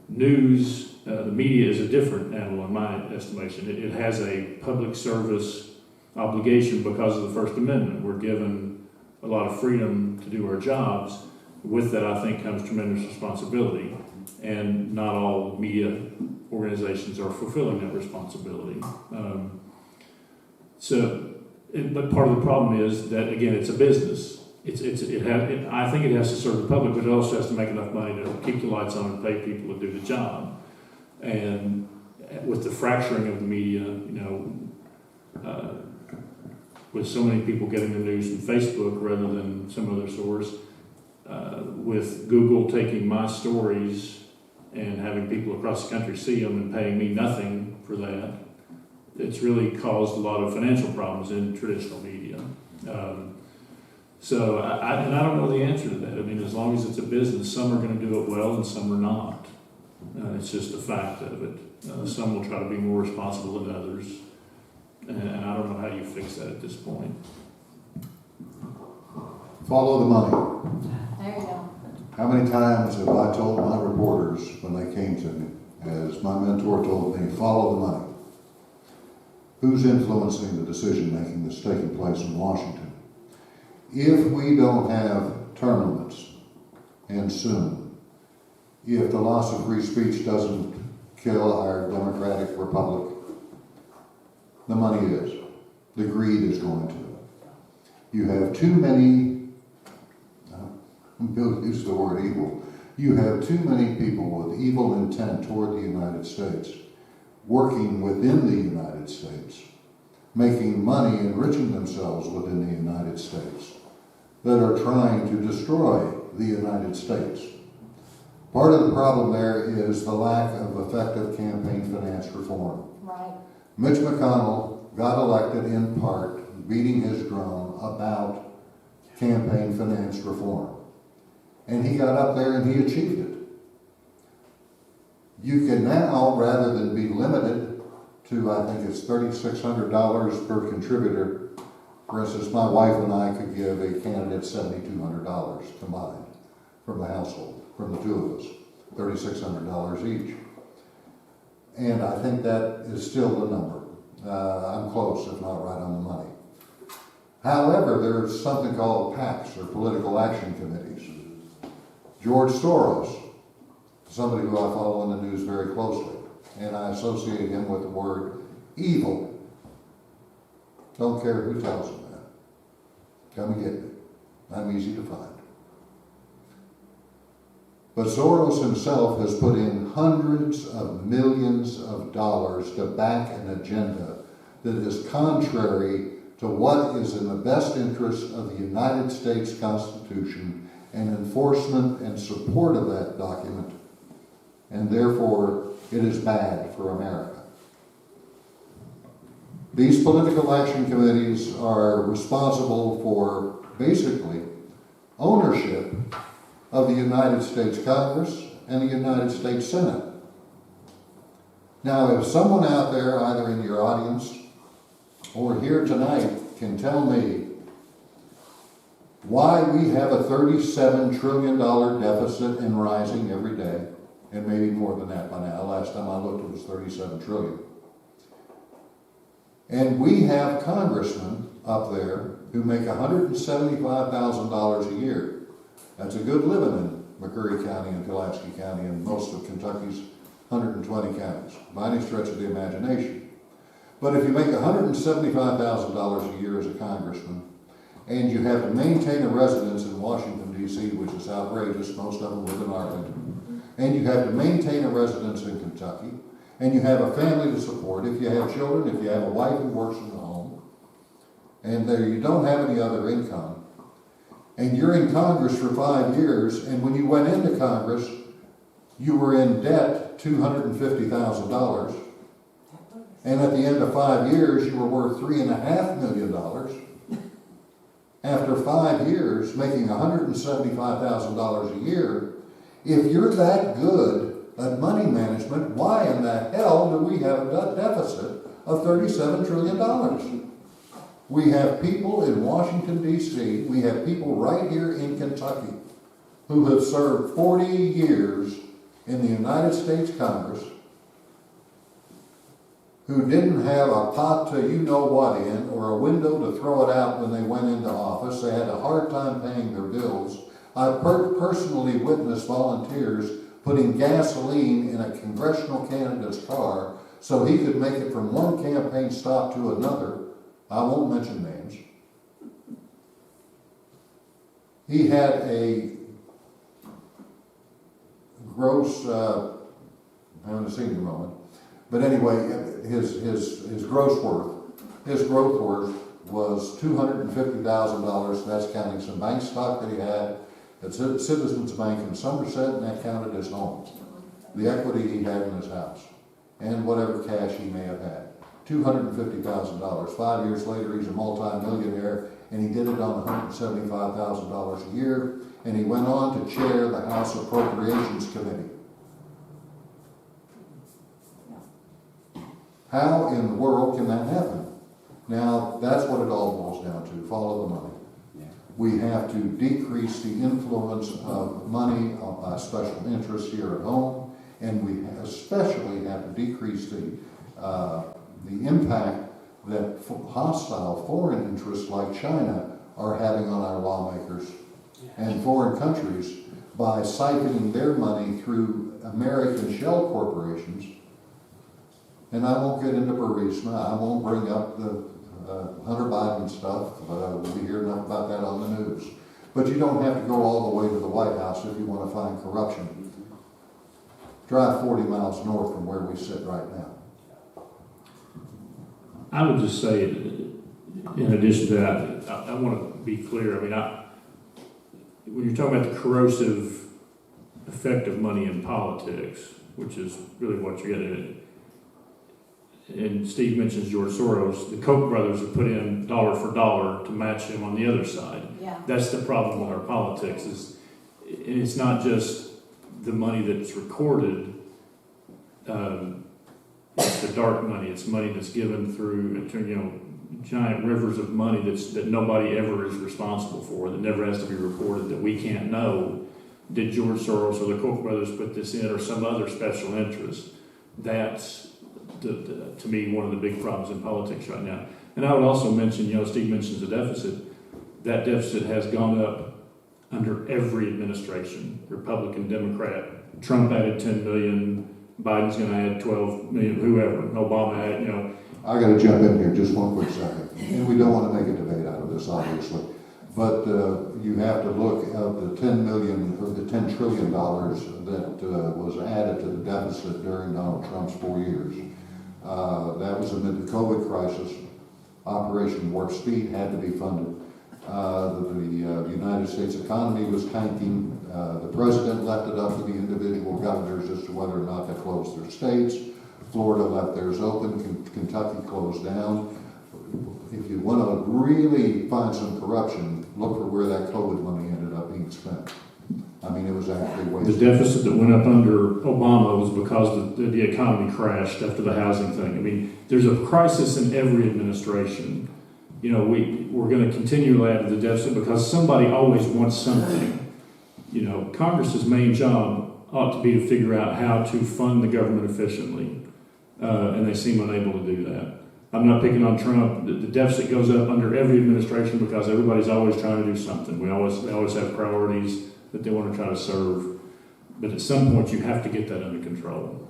news, the media is a different animal in my estimation. It has a public service obligation because of the First Amendment. We're given a lot of freedom to do our jobs. With that, I think, comes tremendous responsibility, and not all media organizations are fulfilling that responsibility. But part of the problem is that, again, it's a business. I think it has to serve the public, but it also has to make enough money to keep the lights on and pay people to do the job. And with the fracturing of the media, with so many people getting the news from Facebook rather than some other source, with Google taking my stories and having people across the country see them and paying me nothing for that, it's really caused a lot of financial problems in traditional media. So I don't know the answer to that. I mean, as long as it's a business, some are going to do it well and some are not. It's just a fact of it. Some will try to be more responsible than others. And I don't know how you fix that at this point. Follow the money. There you go. How many times have I told my reporters when they came to me, as my mentor told me, follow the money? Who's influencing the decision-making that's taking place in Washington? If we don't have term limits, and soon, if the loss of free speech doesn't kill our democratic republic, the money is. The greed is going to. You have too many, I'm going to use the word evil, you have too many people with evil intent toward the United States, working within the United States, making money, enriching themselves within the United States, that are trying to destroy the United States. Part of the problem there is the lack of effective campaign finance reform. Right. Mitch McConnell got elected in part beating his drum about campaign finance reform. And he got up there and he achieved it. You can now, rather than be limited to, I think it's $3,600 per contributor, for instance, my wife and I could give a candidate $7,200 combined from the household, from the two of us, $3,600 each. And I think that is still the number. I'm close, if not right on the money. However, there's something called PACs, or political action committees. George Soros, somebody who I follow in the news very closely, and I associate him with the word evil. Don't care who tells him that. Come and get me. I'm easy to find. But Soros himself has put in hundreds of millions of dollars to back an agenda that is contrary to what is in the best interest of the United States Constitution and enforcement and support of that document, and therefore it is bad for America. These political action committees are responsible for basically ownership of the United States Congress and the United States Senate. Now, if someone out there, either in your audience or here tonight, can tell me why we have a $37 trillion deficit and rising every day, and maybe more than that by now. Last time I looked, it was $37 trillion. And we have congressmen up there who make $175,000 a year. That's a good living in McCreary County and Pulaski County and most of Kentucky's 120 counties, by any stretch of the imagination. But if you make $175,000 a year as a congressman, and you have to maintain a residence in Washington, D.C., which is outrageous, most of them live in Arlington, and you have to maintain a residence in Kentucky, and you have a family to support, if you have children, if you have a wife who works in the home, and there you don't have any other income, and you're in Congress for 5 years, and when you went into Congress, you were in debt $250,000, and at the end of 5 years, you were worth $3.5 million. After 5 years, making $175,000 a year, if you're that good at money management, why in the hell do we have a deficit of $37 trillion? We have people in Washington, D.C., we have people right here in Kentucky who have served 40 years in the United States Congress who didn't have a pot to you-know-what in or a window to throw it out when they went into office. They had a hard time paying their bills. I personally witnessed volunteers putting gasoline in a congressional candidate's car so he could make it from one campaign stop to another. I won't mention names. He had a gross, I'm having a senior moment, but anyway, his gross growth worth was $250,000. That's counting some bank stock that he had at Citizens Bank in Somerset, and that counted his home, the equity he had in his house, and whatever cash he may have had. $250,000. 5 years later, he's a multi-millionaire, and he did it on $175,000 a year, and he went on to chair the House Appropriations Committee. How in the world can that happen? Now, that's what it all boils down to, follow the money. We have to decrease the influence of money by special interests here at home, and we especially have to decrease the impact that hostile foreign interests like China are having on our lawmakers and foreign countries by siphoning their money through American shell corporations. And I won't get into Burisma. I won't bring up the Hunter Biden stuff. We'll be hearing enough about that on the news. But you don't have to go all the way to the White House if you want to find corruption. Drive 40 miles north from where we sit right now. I would just say, in addition to that, I want to be clear. I mean, when you're talking about the corrosive effect of money in politics, which is really what you're getting at, and Steve mentions George Soros, the Koch brothers have put in dollar for dollar to match him on the other side. Yeah. That's the problem with our politics, and it's not just the money that's recorded. It's the dark money. It's money that's given through, giant rivers of money that nobody ever is responsible for, that never has to be reported, that we can't know. Did George Soros or the Koch brothers put this in, or some other special interest? That's, to me, one of the big problems in politics right now. And I would also mention, Steve mentions the deficit. That deficit has gone up under every administration, Republican, Democrat. Trump added 10 million. Biden's going to add 12 million, whoever. Obama had, I got to jump in here just one quick second. And we don't want to make a debate out of this, obviously. But you have to look at the $10 trillion that was added to the deficit during Donald Trump's 4 years. That was amid the COVID crisis. Operation Warp Speed had to be funded. The United States economy was tanking. The president left it up to the individual governors as to whether or not to close their states. Florida left theirs open. Kentucky closed down. If you want to really find some corruption, look for where that COVID money ended up being spent. I mean, it was actually the wasted. deficit that went up under Obama was because the economy crashed after the housing thing. I mean, there's a crisis in every administration. We're going to continue to add to the deficit because somebody always wants something. Congress's main job ought to be to figure out how to fund the government efficiently, and they seem unable to do that. I'm not picking on Trump. The deficit goes up under every administration because everybody's always trying to do something. They always have priorities that they want to try to serve, but at some point you have to get that under control.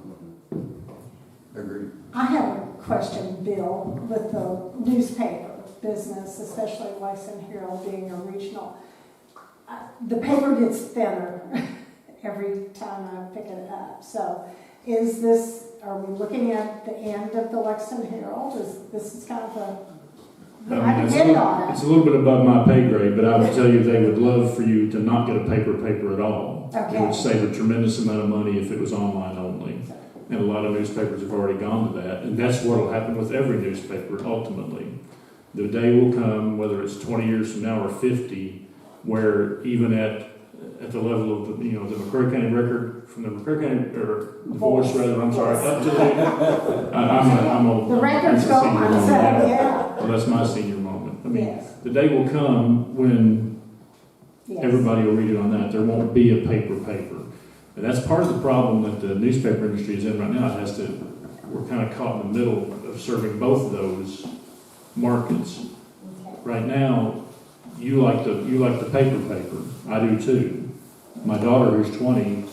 Agreed. I have a question, Bill, with the newspaper business, especially Lexington Herald being a regional. The paper gets thinner every time I pick it up. So are we looking at the end of the Lexington Herald? This is kind of I depend on it. It's a little bit above my pay grade, but I would tell you they would love for you to not get a paper at all. Okay. It would save a tremendous amount of money if it was online only. And a lot of newspapers have already gone to that. And that's what will happen with every newspaper ultimately. The day will come, whether it's 20 years from now or 50, where even at the level of the McCreary County Record, from the McCreary County, or the Voice rather, I'm sorry, up to I'm old. The record's gone, so yeah. Well, that's my senior moment. I mean, Yes. the day will come when Yes. everybody will read it on that. There won't be a paper. And that's part of the problem that the newspaper industry is in right now. We're kind of caught in the middle of serving both of those markets. Right now, you like the paper. I do too. My daughter, who's 20,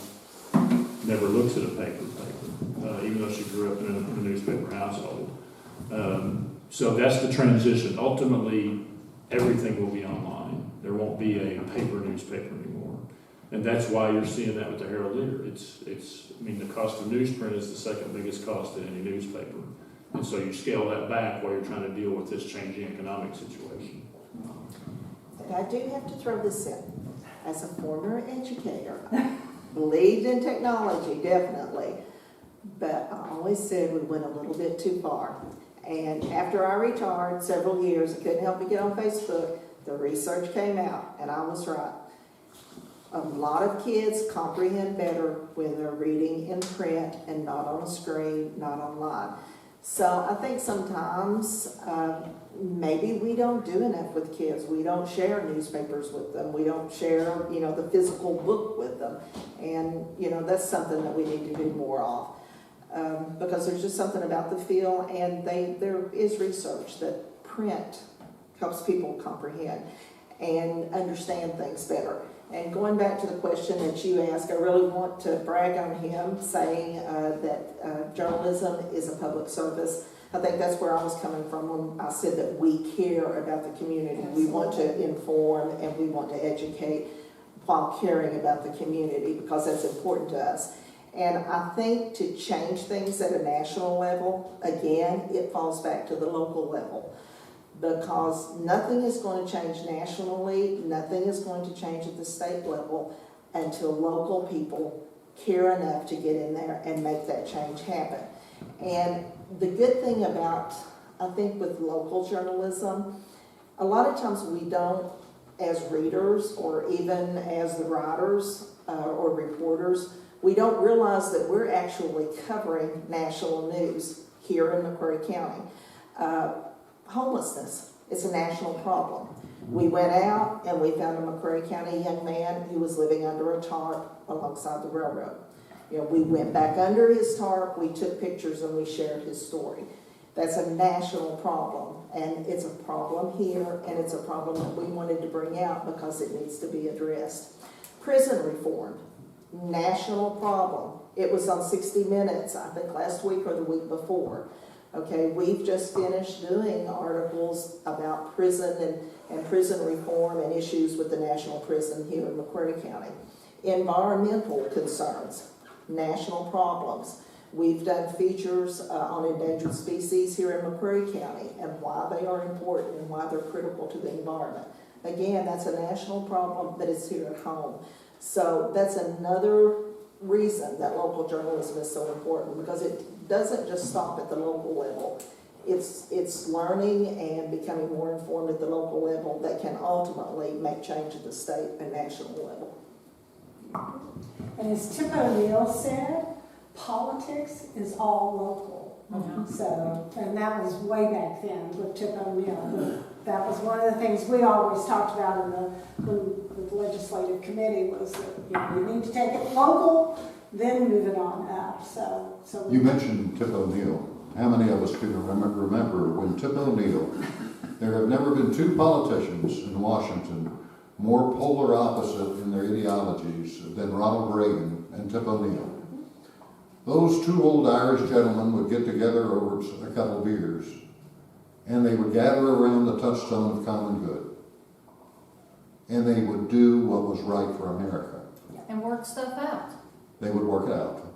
never looks at a paper, even though she grew up in a newspaper household. So that's the transition. Ultimately, everything will be online. There won't be a paper newspaper anymore. And that's why you're seeing that with the Herald Leader. The cost of newsprint is the second biggest cost in any newspaper. And so you scale that back while you're trying to deal with this changing economic situation. But I do have to throw this in. As a former educator, believed in technology, definitely. But I always said we went a little bit too far. And after I retired, several years, I couldn't help but get on Facebook. The research came out, and I was right. A lot of kids comprehend better when they're reading in print and not on a screen, not online. So I think sometimes maybe we don't do enough with kids. We don't share newspapers with them. We don't share, the physical book with them. And, that's something that we need to do more of. Because there's just something about the feel, and there is research that print helps people comprehend and understand things better. And going back to the question that you asked, I really want to brag on him saying that journalism is a public service. I think that's where I was coming from when I said that we care about the community. We want to inform and we want to educate while caring about the community, because that's important to us. And I think to change things at a national level, again, it falls back to the local level. Because nothing is going to change nationally, nothing is going to change at the state level until local people care enough to get in there and make that change happen. And the good thing about, I think, with local journalism, a lot of times we don't, as readers or even as the writers or reporters, we don't realize that we're actually covering national news here in McCreary County. Homelessness is a national problem. We went out and we found a McCreary County young man who was living under a tarp alongside the railroad. We went back under his tarp, we took pictures, and we shared his story. That's a national problem, and it's a problem here, and it's a problem that we wanted to bring out because it needs to be addressed. Prison reform, national problem. It was on 60 Minutes, I think last week or the week before. Okay, we've just finished doing articles about prison and prison reform and issues with the national prison here in McCreary County. Environmental concerns, national problems. We've done features on endangered species here in McCreary County and why they are important and why they're critical to the environment. Again, that's a national problem, but it's here at home. So that's another reason that local journalism is so important, because it doesn't just stop at the local level. It's learning and becoming more informed at the local level that can ultimately make change at the state and national level. And as Tip O'Neill said, politics is all local. So, and that was way back then with Tip O'Neill. That was one of the things we always talked about in the legislative committee, was that you need to take it local, then move it on up. So You mentioned Tip O'Neill. How many of us can remember when Tip O'Neill, there have never been two politicians in Washington more polar opposite in their ideologies than Ronald Reagan and Tip O'Neill. Those two old Irish gentlemen would get together over a couple of beers, and they would gather around the touchstone of common good. And they would do what was right for America. And work stuff out. They would work it out.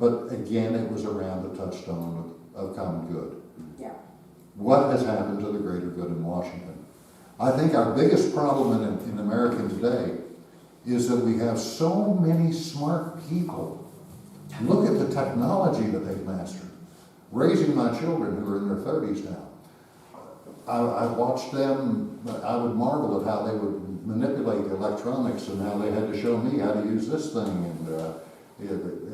But again, it was around the touchstone of common good. yeah. What has happened to the greater good in Washington? I think our biggest problem in America today is that we have so many smart people. Look at the technology that they've mastered. Raising my children who are in their 30s now, I watched them. I would marvel at how they would manipulate the electronics and how they had to show me how to use this thing, and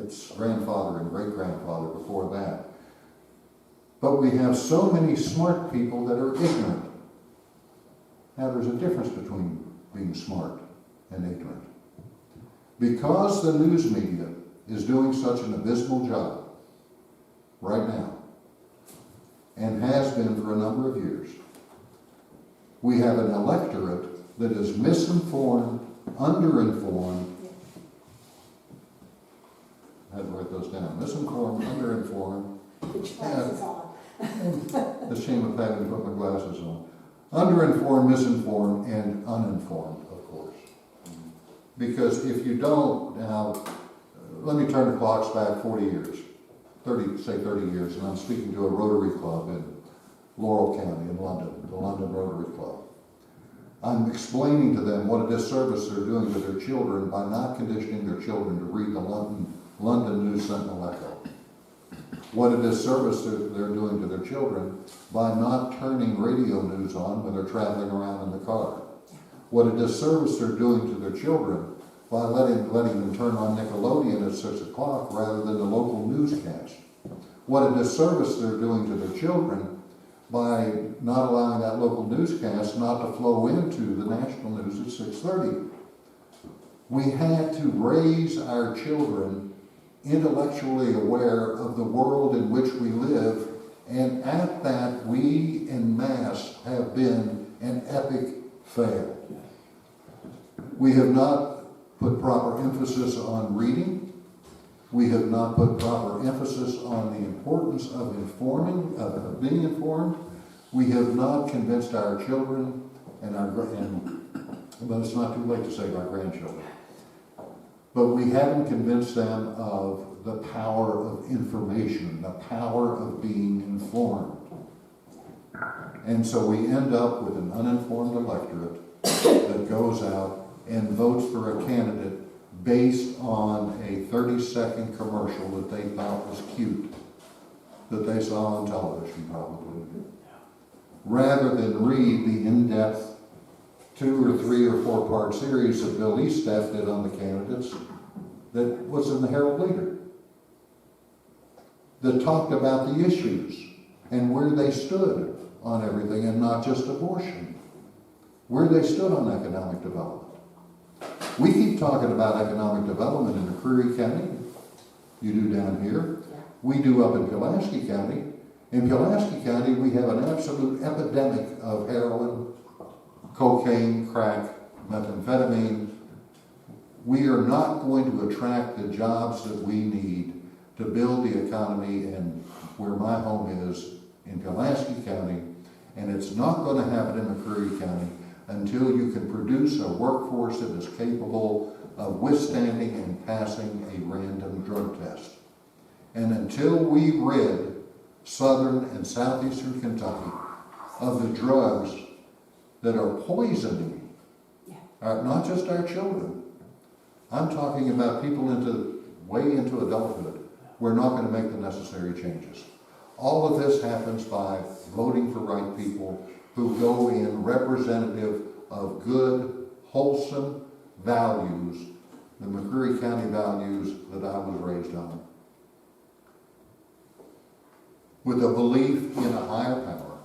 its grandfather and great-grandfather before that. But we have so many smart people that are ignorant. Now, there's a difference between being smart and ignorant. Because the news media is doing such an abysmal job right now, and has been for a number of years, we have an electorate that is misinformed, underinformed. I had to write those down. Misinformed, underinformed. Which glasses on? The shame of having to put my glasses on. Underinformed, misinformed, and uninformed, of course. Because if you don't, now, let me turn the clocks back 40 years, 30 years, and I'm speaking to a Rotary Club in Laurel County in London, the London Rotary Club. I'm explaining to them what a disservice they're doing to their children by not conditioning their children to read the London News Sentinel Echo. What a disservice they're doing to their children by not turning radio news on when they're traveling around in the car. What a disservice they're doing to their children by letting them turn on Nickelodeon at 6 o'clock rather than the local newscast. What a disservice they're doing to their children by not allowing that local newscast not to flow into the national news at 6:30. We had to raise our children intellectually aware of the world in which we live, and at that we en masse have been an epic fail. We have not put proper emphasis on reading. We have not put proper emphasis on the importance of informing, of being informed. We have not convinced our children but it's not too late to save our grandchildren. But we haven't convinced them of the power of information, the power of being informed. And so we end up with an uninformed electorate that goes out and votes for a candidate based on a 30-second commercial that they thought was cute, that they saw on television probably, rather than read the in-depth 2 or 3 or 4-part series that Bill Estep did on the candidates that was in the Herald Leader, that talked about the issues and where they stood on everything, and not just abortion, where they stood on economic development. We keep talking about economic development in McCreary County. You do down here. We do up in Pulaski County. In Pulaski County, we have an absolute epidemic of heroin, cocaine, crack, methamphetamine. We are not going to attract the jobs that we need to build the economy and where my home is in Pulaski County, and it's not going to happen in McCreary County until you can produce a workforce that is capable of withstanding and passing a random drug test. And until we rid southern and southeastern Kentucky of the drugs that are poisoning not just our children, I'm talking about people way into adulthood, we're not going to make the necessary changes. All of this happens by voting for right people who go in representative of good, wholesome values, the McCreary County values that I was raised on, with a belief in a higher power,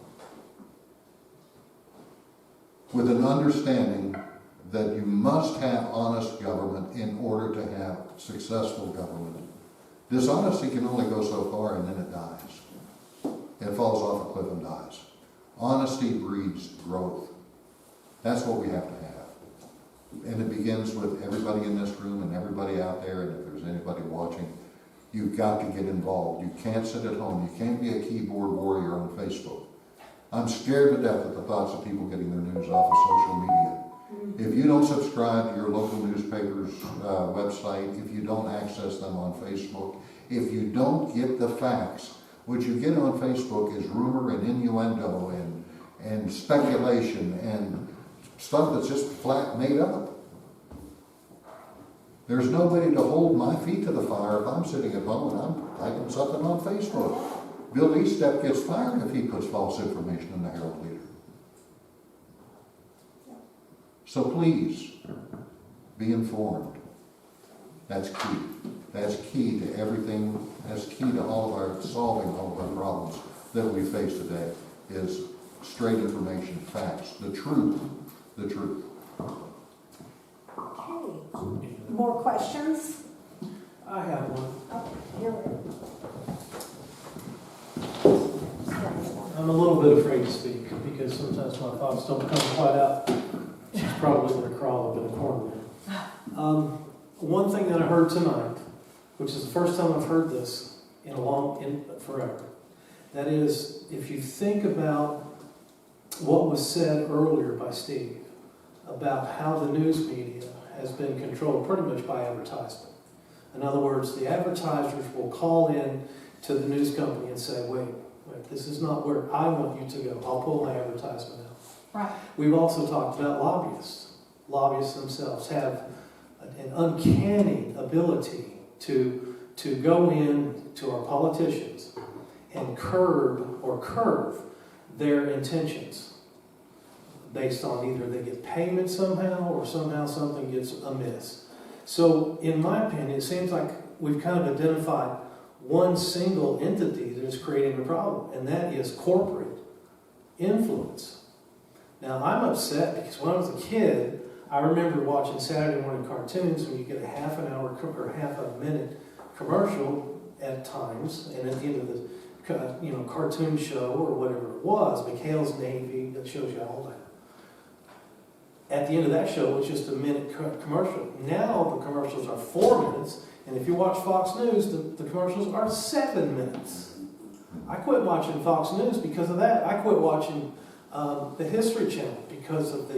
with an understanding that you must have honest government in order to have successful government. Dishonesty can only go so far, and then it dies. It falls off a cliff and dies. Honesty breeds growth. That's what we have to have. And it begins with everybody in this room and everybody out there, and if there's anybody watching, you've got to get involved. You can't sit at home. You can't be a keyboard warrior on Facebook. I'm scared to death at the thoughts of people getting their news off of social media. If you don't subscribe to your local newspaper's website, if you don't access them on Facebook, if you don't get the facts, what you get on Facebook is rumor and innuendo and speculation and stuff that's just flat made up. There's nobody to hold my feet to the fire if I'm sitting at home and I'm typing something on Facebook. Bill Estep gets fired if he puts false information in the Herald Leader. So please, be informed. That's key. That's key to everything. That's key to solving all of our problems that we face today, is straight information, facts, the truth. The truth. Okay. More questions? I have one. Oh, here we go. I'm a little bit afraid to speak because sometimes my thoughts don't come quite out. She's probably going to crawl up in a corner there. One thing that I heard tonight, which is the first time I've heard this in forever, that is, if you think about what was said earlier by Steve about how the news media has been controlled pretty much by advertisement. In other words, the advertisers will call in to the news company and say, wait, this is not where I want you to go. I'll pull my advertisement out. Right. We've also talked about lobbyists. Lobbyists themselves have an uncanny ability to go in to our politicians and curve their intentions based on either they get payment somehow or somehow something gets amiss. So in my opinion, it seems like we've kind of identified one single entity that is creating the problem, and that is corporate influence. Now, I'm upset because when I was a kid, I remember watching Saturday morning cartoons when you get a half an hour or half a minute commercial at times, and at the end of the cartoon show or whatever it was, McHale's Navy, that shows you all that. At the end of that show, it was just a minute commercial. Now the commercials are 4 minutes, and if you watch Fox News, the commercials are 7 minutes. I quit watching Fox News because of that. I quit watching the History Channel because of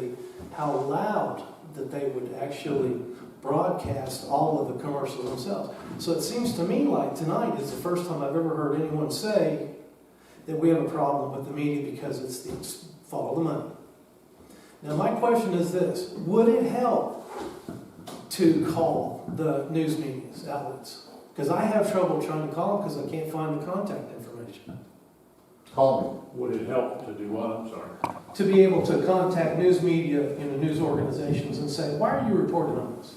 how loud that they would actually broadcast all of the commercials themselves. So it seems to me like tonight is the first time I've ever heard anyone say that we have a problem with the media because it's the fault of the money. Now my question is this: would it help to call the news media outlets? Because I have trouble trying to call them because I can't find the contact information. Call me. Would it help to do what? I'm sorry. To be able to contact news media, news organizations and say, why are you reporting on this?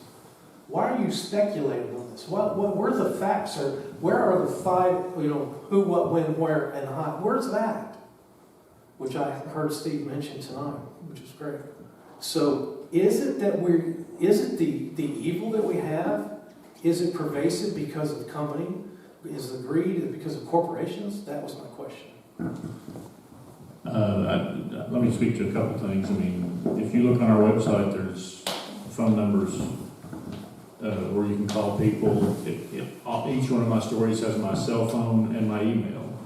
Why are you speculating on this? Where are the facts? Or where are the 5, who, what, when, where, and how? Where's that? Which I heard Steve mention tonight, which is great. So is it that is it the evil that we have? Is it pervasive because of the company? Is the greed because of corporations? That was my question. Let me speak to a couple things. I mean, if you look on our website, there's phone numbers where you can call people. Each one of my stories has my cell phone and my email.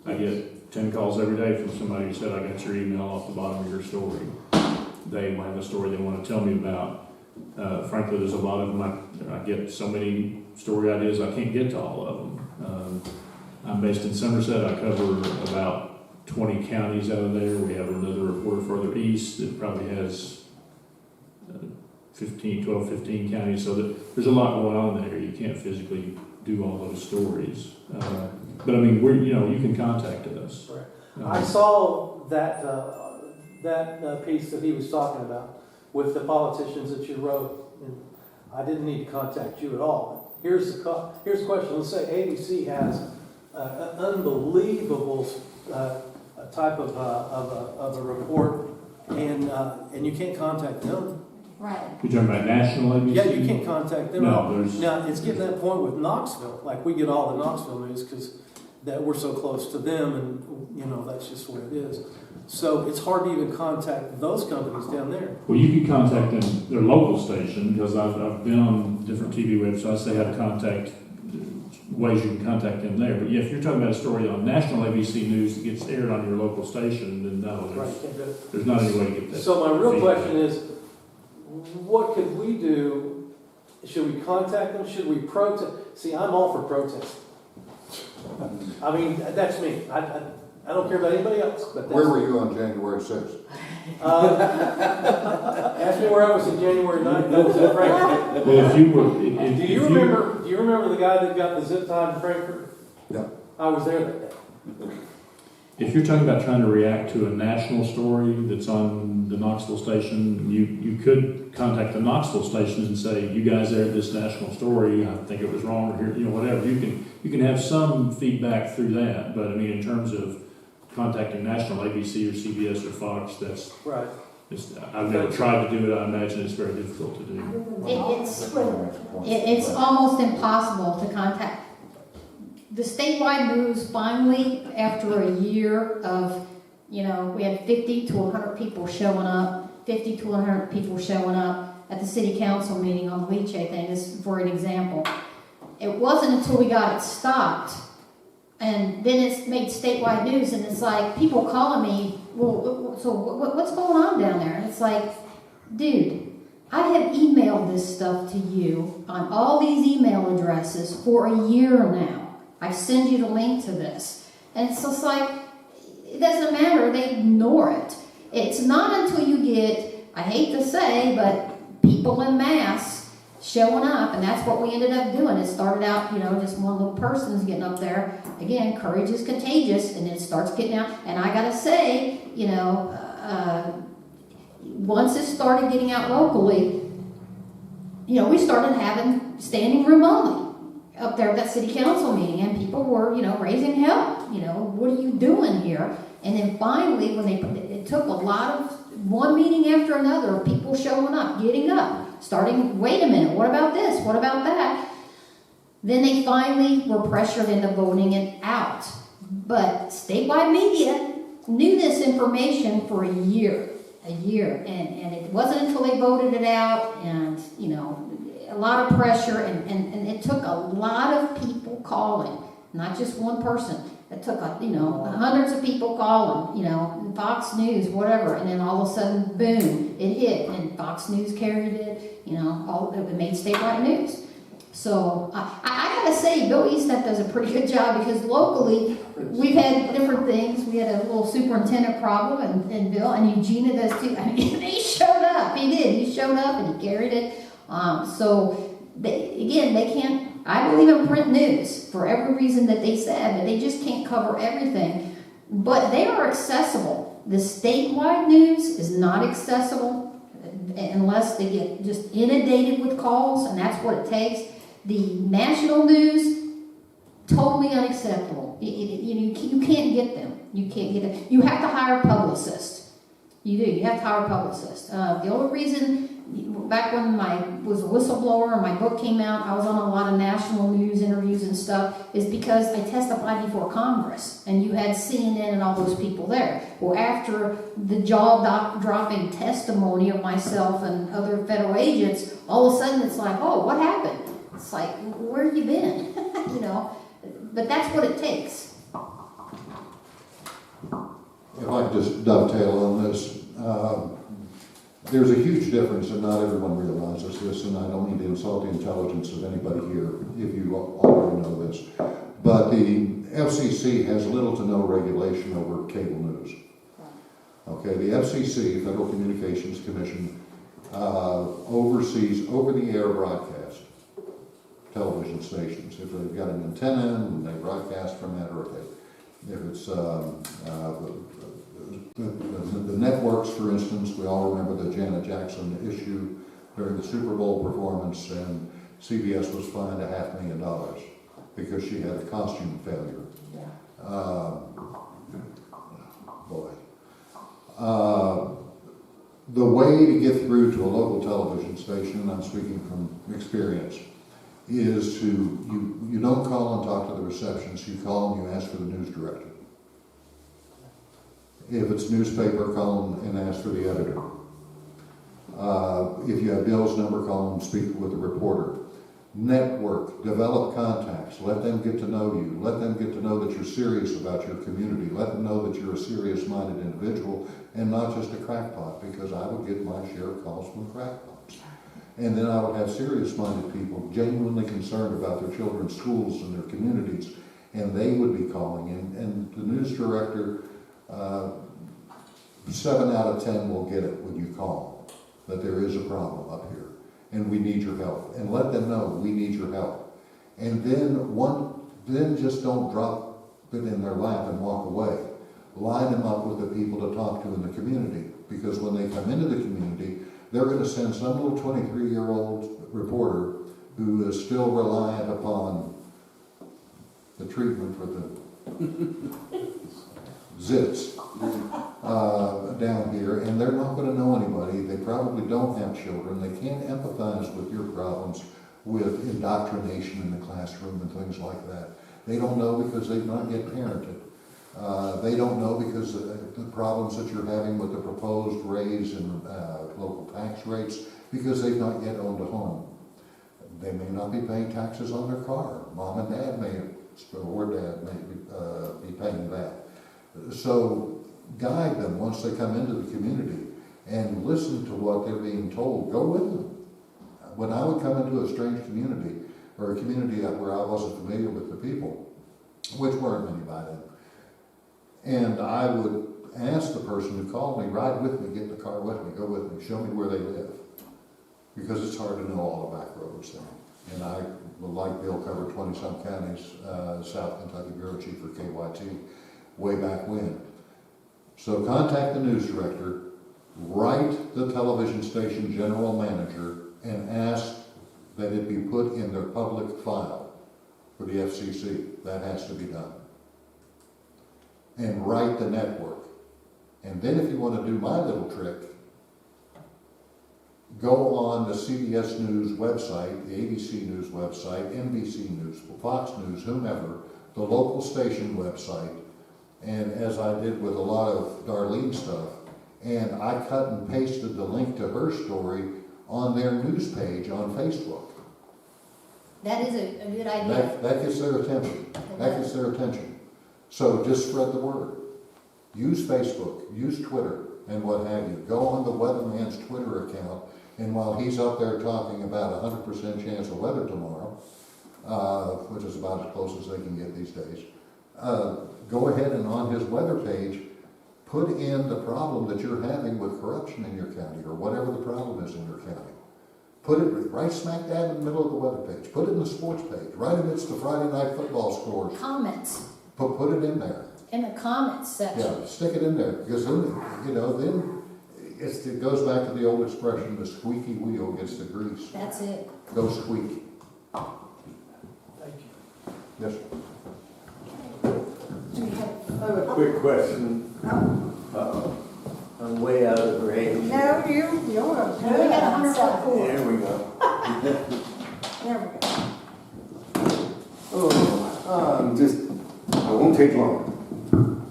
I get 10 calls every day from somebody who said, I got your email off the bottom of your story. They have a story they want to tell me about. Frankly, there's a lot of them. I get so many story ideas, I can't get to all of them. I'm based in Somerset. I cover about 20 counties out of there. We have another reporter further east that probably has 15 counties. So there's a lot going on there. You can't physically do all those stories. But I mean, you can contact us. Right. I saw that piece that he was talking about with the politicians that you wrote, and I didn't need to contact you at all. Here's the question. Let's say ABC has an unbelievable type of a report, and you can't contact them. Right. You're talking about national ABC? Yeah, you can't contact them. No, Now, it's getting to that point with Knoxville. Like, we get all the Knoxville news because we're so close to them, and, that's just what it is. So it's hard to even contact those companies down there. Well, you can contact them, their local station, because I've been on different TV websites. They have ways you can contact them there. But yeah, if you're talking about a story on national ABC news that gets aired on your local station, then no, there's not any way to get that. So my real question is, what could we do? Should we contact them? Should we protest? See, I'm all for protest. I mean, that's me. I don't care about anybody else. But Where were you on January 6th? Ask me where I was in January 9th. That was in Frankfurt. Well, if you were, Do you remember the guy that got the zip tie in Frankfurt? No. I was there that day. if you're talking about trying to react to a national story that's on the Knoxville station, you could contact the Knoxville station and say, you guys aired this national story, I think it was wrong, or here, whatever. You can have some feedback through that, but I mean, in terms of contacting national ABC or CBS or Fox, that's right. I've never tried to do it. I imagine it's very difficult to do. It's almost impossible to contact. The statewide news finally, after a year of, we had 50 to 100 people showing up, 50 to 100 people showing up at the city council meeting on the leachate thing, this is for an example. It wasn't until we got it stopped, and then it's made statewide news, and it's like, people calling me, well, so what's going on down there? And it's like, dude, I have emailed this stuff to you on all these email addresses for a year now. I send you the link to this. And it's just like, it doesn't matter, they ignore it. It's not until you get, I hate to say, but people en masse showing up, and that's what we ended up doing. It started out, just one little person's getting up there. Again, courage is contagious, and it starts getting out. And I gotta say, once it started getting out locally, we started having standing room only up there at that city council meeting, and people were, raising hell. What are you doing here? And then finally, when it took a lot of one meeting after another of people showing up, getting up, starting, wait a minute, what about this? What about that? Then they finally were pressured into voting it out. But statewide media knew this information for a year, and it wasn't until they voted it out, and a lot of pressure, and it took a lot of people calling, not just one person. It took hundreds of people calling, Fox News, whatever, and then all of a sudden, boom, it hit, and Fox News carried it, it made statewide news. So I gotta say, Bill Estep does a pretty good job, because locally we've had different things. We had a little superintendent problem, and Bill and Eugenia does too. I mean, they showed up. He did. He showed up and he carried it. So they can't. I believe in print news for every reason that they said, but they just can't cover everything. But they are accessible. The statewide news is not accessible unless they get just inundated with calls, and that's what it takes. The national news, totally unacceptable. You can't get them. You can't get them. You have to hire a publicist. You do. You have to hire a publicist. The only reason, back when I was a whistleblower and my book came out, I was on a lot of national news interviews and stuff, is because I testified before Congress, and you had CNN and all those people there. Well, after the jaw-dropping testimony of myself and other federal agents, all of a sudden it's like, oh, what happened? It's like, where have you been? But that's what it takes. If I could just dovetail on this, there's a huge difference, and not everyone realizes this, and I don't mean to insult the intelligence of anybody here if you already know this, but the FCC has little to no regulation over cable news. Okay, the FCC, Federal Communications Commission, oversees over-the-air broadcast television stations. If they've got an antenna and they broadcast from that, or if it's the networks, for instance, we all remember the Janet Jackson issue during the Super Bowl performance, and CBS was fined $500,000 because she had a costume failure. The way to get through to a local television station, and I'm speaking from experience, is you don't call and talk to the receptionist, you call and you ask for the news director. If it's newspaper, call and ask for the editor. If you have Bill's number, call and speak with the reporter. Network, develop contacts, let them get to know you, let them get to know that you're serious about your community, let them know that you're a serious-minded individual and not just a crackpot, because I would get my share of calls from crackpots. And then I would have serious-minded people genuinely concerned about their children's schools and their communities, and they would be calling in. And the news director, 7 out of 10 will get it when you call, that there is a problem up here, and we need your help. And let them know we need your help. And then just don't drop it in their lap and walk away. Line them up with the people to talk to in the community, because when they come into the community, they're going to send some little 23-year-old reporter who is still reliant upon the treatment for the zits, down here, and they're not gonna know anybody. They probably don't have children. They can't empathize with your problems with indoctrination in the classroom and things like that. They don't know because they've not yet parented. They don't know because the problems that you're having with the proposed raise in local tax rates, because they've not yet owned a home. They may not be paying taxes on their car. Mom and dad may, or dad may be paying that. So guide them once they come into the community and listen to what they're being told. Go with them. When I would come into a strange community, or a community where I wasn't familiar with the people, which weren't many by then, and I would ask the person who called me, ride with me, get in the car with me, go with me, show me where they live. Because it's hard to know all the back roads there. And I, like Bill, covered 20-some counties, South Kentucky Bureau Chief for KYT, way back when. So contact the news director, write the television station general manager, and ask that it be put in their public file for the FCC. That has to be done. And write the network. And then if you want to do my little trick, go on the CBS News website, the ABC News website, NBC News, Fox News, whomever, the local station website, and as I did with a lot of Darlene stuff, and I cut and pasted the link to her story on their news page on Facebook. That is a good idea. That gets their attention. That gets their attention. So just spread the word. Use Facebook, use Twitter, and what have you. Go on the weatherman's Twitter account, and while he's up there talking about 100% chance of weather tomorrow, which is about as close as they can get these days, go ahead and on his weather page, put in the problem that you're having with corruption in your county, or whatever the problem is in your county. Put it right smack dab in the middle of the weather page. Put it in the sports page, right amidst the Friday night football scores. Comments. Put it in there. In the comments section. Yeah, stick it in there, because then, then it goes back to the old expression, the squeaky wheel gets the grease. That's it. Go squeak. Thank you. Yes, sir. A quick question. I'm way out of range. No, you're good. We got 100 foot. There we go. There we go. I won't take long.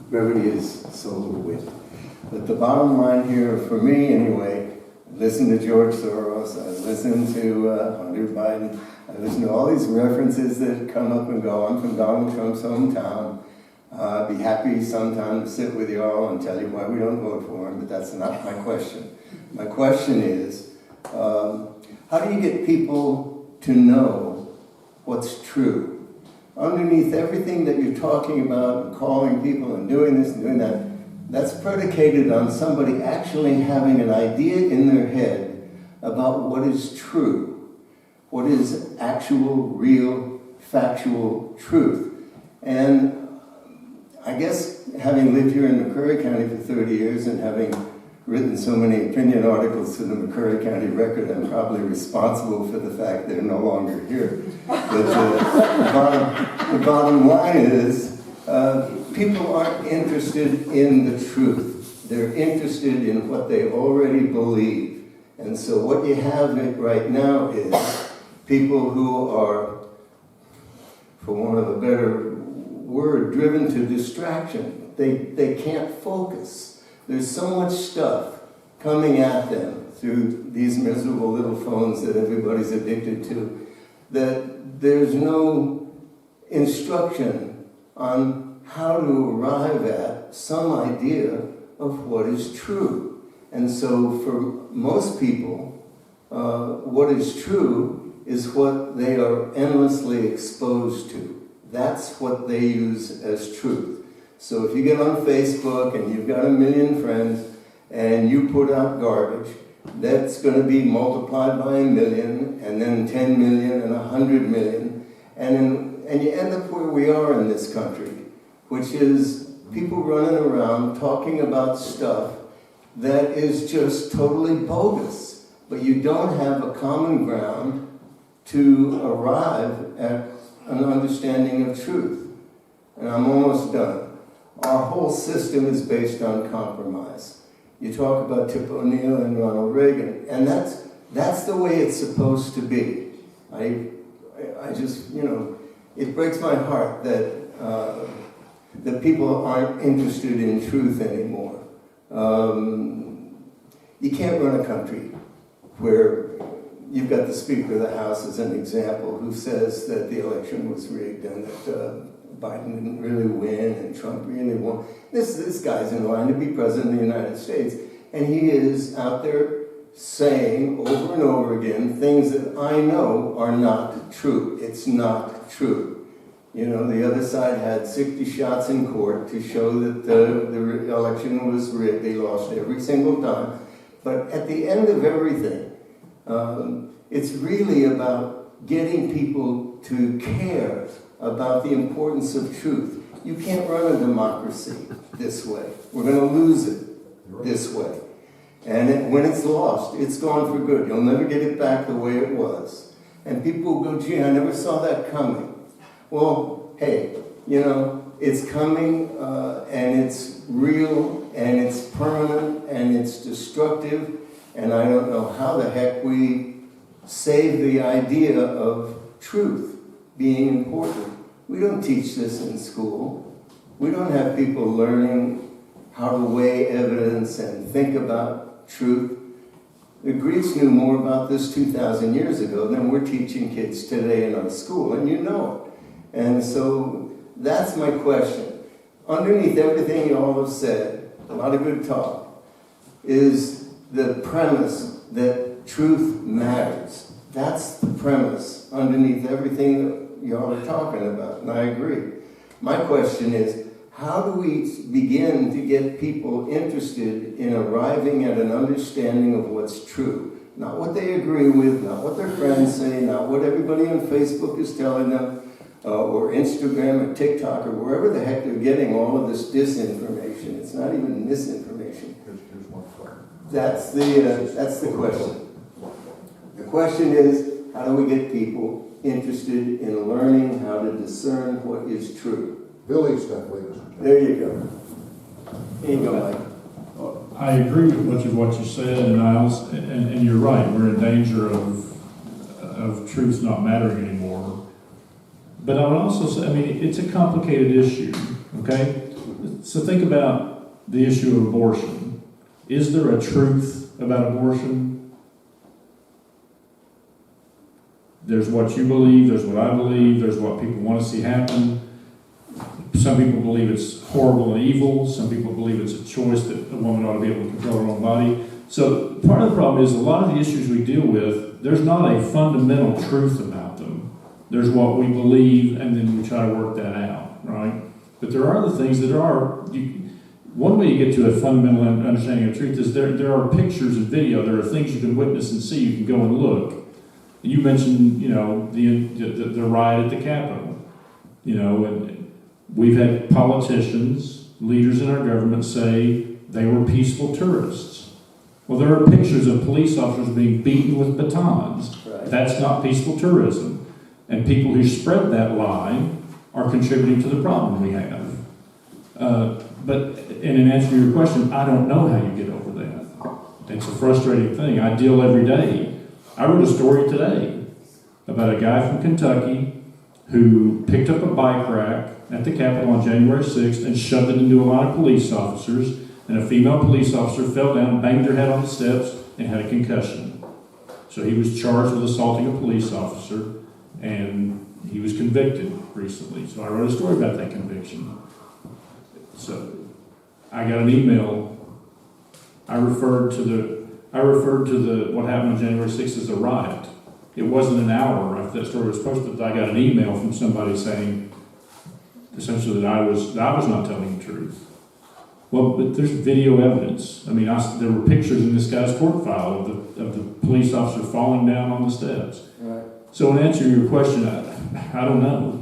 Brevity is soul of wit. But the bottom line here, for me anyway, I listen to George Soros, I listen to Hunter Biden, I listen to all these references that come up and go. I'm from Donald Trump's hometown. I'd be happy sometime to sit with you all and tell you why we don't vote for him, but that's not my question. My question is, how do you get people to know what's true? Underneath everything that you're talking about and calling people and doing this and doing that, that's predicated on somebody actually having an idea in their head about what is true, what is actual, real, factual truth. And I guess having lived here in McCreary County for 30 years and having written so many opinion articles to the McCreary County Record, I'm probably responsible for the fact they're no longer here. But the bottom line is, people aren't interested in the truth. They're interested in what they already believe. And so what you have right now is people who are, for want of a better word, driven to distraction. They can't focus. There's so much stuff coming at them through these miserable little phones that everybody's addicted to, that there's no instruction on how to arrive at some idea of what is true. And so for most people, what is true is what they are endlessly exposed to. That's what they use as truth. So if you get on Facebook and you've got 1 million friends and you put out garbage, that's going to be multiplied by 1 million and then 10 million and 100 million. And you end up where we are in this country, which is people running around talking about stuff that is just totally bogus. But you don't have a common ground to arrive at an understanding of truth. And I'm almost done. Our whole system is based on compromise. You talk about Tip O'Neill and Ronald Reagan, and that's the way it's supposed to be. I just, it breaks my heart that people aren't interested in truth anymore. You can't run a country where you've got the Speaker of the House as an example who says that the election was rigged and that Biden didn't really win and Trump really won. This guy's in line to be president of the United States, and he is out there saying over and over again things that I know are not true. It's not true. The other side had 60 shots in court to show that the election was rigged. They lost every single time. But at the end of everything, it's really about getting people to care about the importance of truth. You can't run a democracy this way. We're going to lose it this way. And when it's lost, it's gone for good. You'll never get it back the way it was. And people go, gee, I never saw that coming. Well, hey, it's coming, and it's real, and it's permanent, and it's destructive, and I don't know how the heck we save the idea of truth being important. We don't teach this in school. We don't have people learning how to weigh evidence and think about truth. The Greeks knew more about this 2,000 years ago than we're teaching kids today in our school, and you know it. And so that's my question. Underneath everything you all have said, a lot of good talk, is the premise that truth matters. That's the premise underneath everything that you all are talking about, and I agree. My question is, how do we begin to get people interested in arriving at an understanding of what's true? Not what they agree with, not what their friends say, not what everybody on Facebook is telling them, or Instagram or TikTok or wherever the heck they're getting all of this disinformation. It's not even misinformation. Here's one question. That's the question. The question is, how do we get people interested in learning how to discern what is true? Billy Estep, ladies and gentlemen. There you go. Here you go, Mike. I agree with much of what you said, and you're right. We're in danger of truth not mattering anymore. But I would also say, it's a complicated issue, okay? So think about the issue of abortion. Is there a truth about abortion? There's what you believe, there's what I believe, there's what people want to see happen. Some people believe it's horrible and evil. Some people believe it's a choice that a woman ought to be able to control her own body. So part of the problem is a lot of the issues we deal with, there's not a fundamental truth about them. There's what we believe, and then we try to work that out, right? But there are other things that are, one way you get to a fundamental understanding of truth is there are pictures and video, there are things you can witness and see, you can go and look. You mentioned, the riot at the Capitol, and we've had politicians, leaders in our government say they were peaceful tourists. Well, there are pictures of police officers being beaten with batons. Right. That's not peaceful tourism. And people who spread that lie are contributing to the problem we have. But in answer to your question, I don't know how you get over that. It's a frustrating thing. I deal every day. I wrote a story today about a guy from Kentucky who picked up a bike rack at the Capitol on January 6th and shoved it into a line of police officers, and a female police officer fell down, banged her head on the steps, and had a concussion. So he was charged with assaulting a police officer, and he was convicted recently. So I wrote a story about that conviction. So I got an email. I referred to the what happened on January 6th as a riot. It wasn't an hour after that story was posted that I got an email from somebody saying essentially that I was not telling the truth. Well, but there's video evidence. There were pictures in this guy's court file of the police officer falling down on the steps. Right. So in answer to your question, I don't know.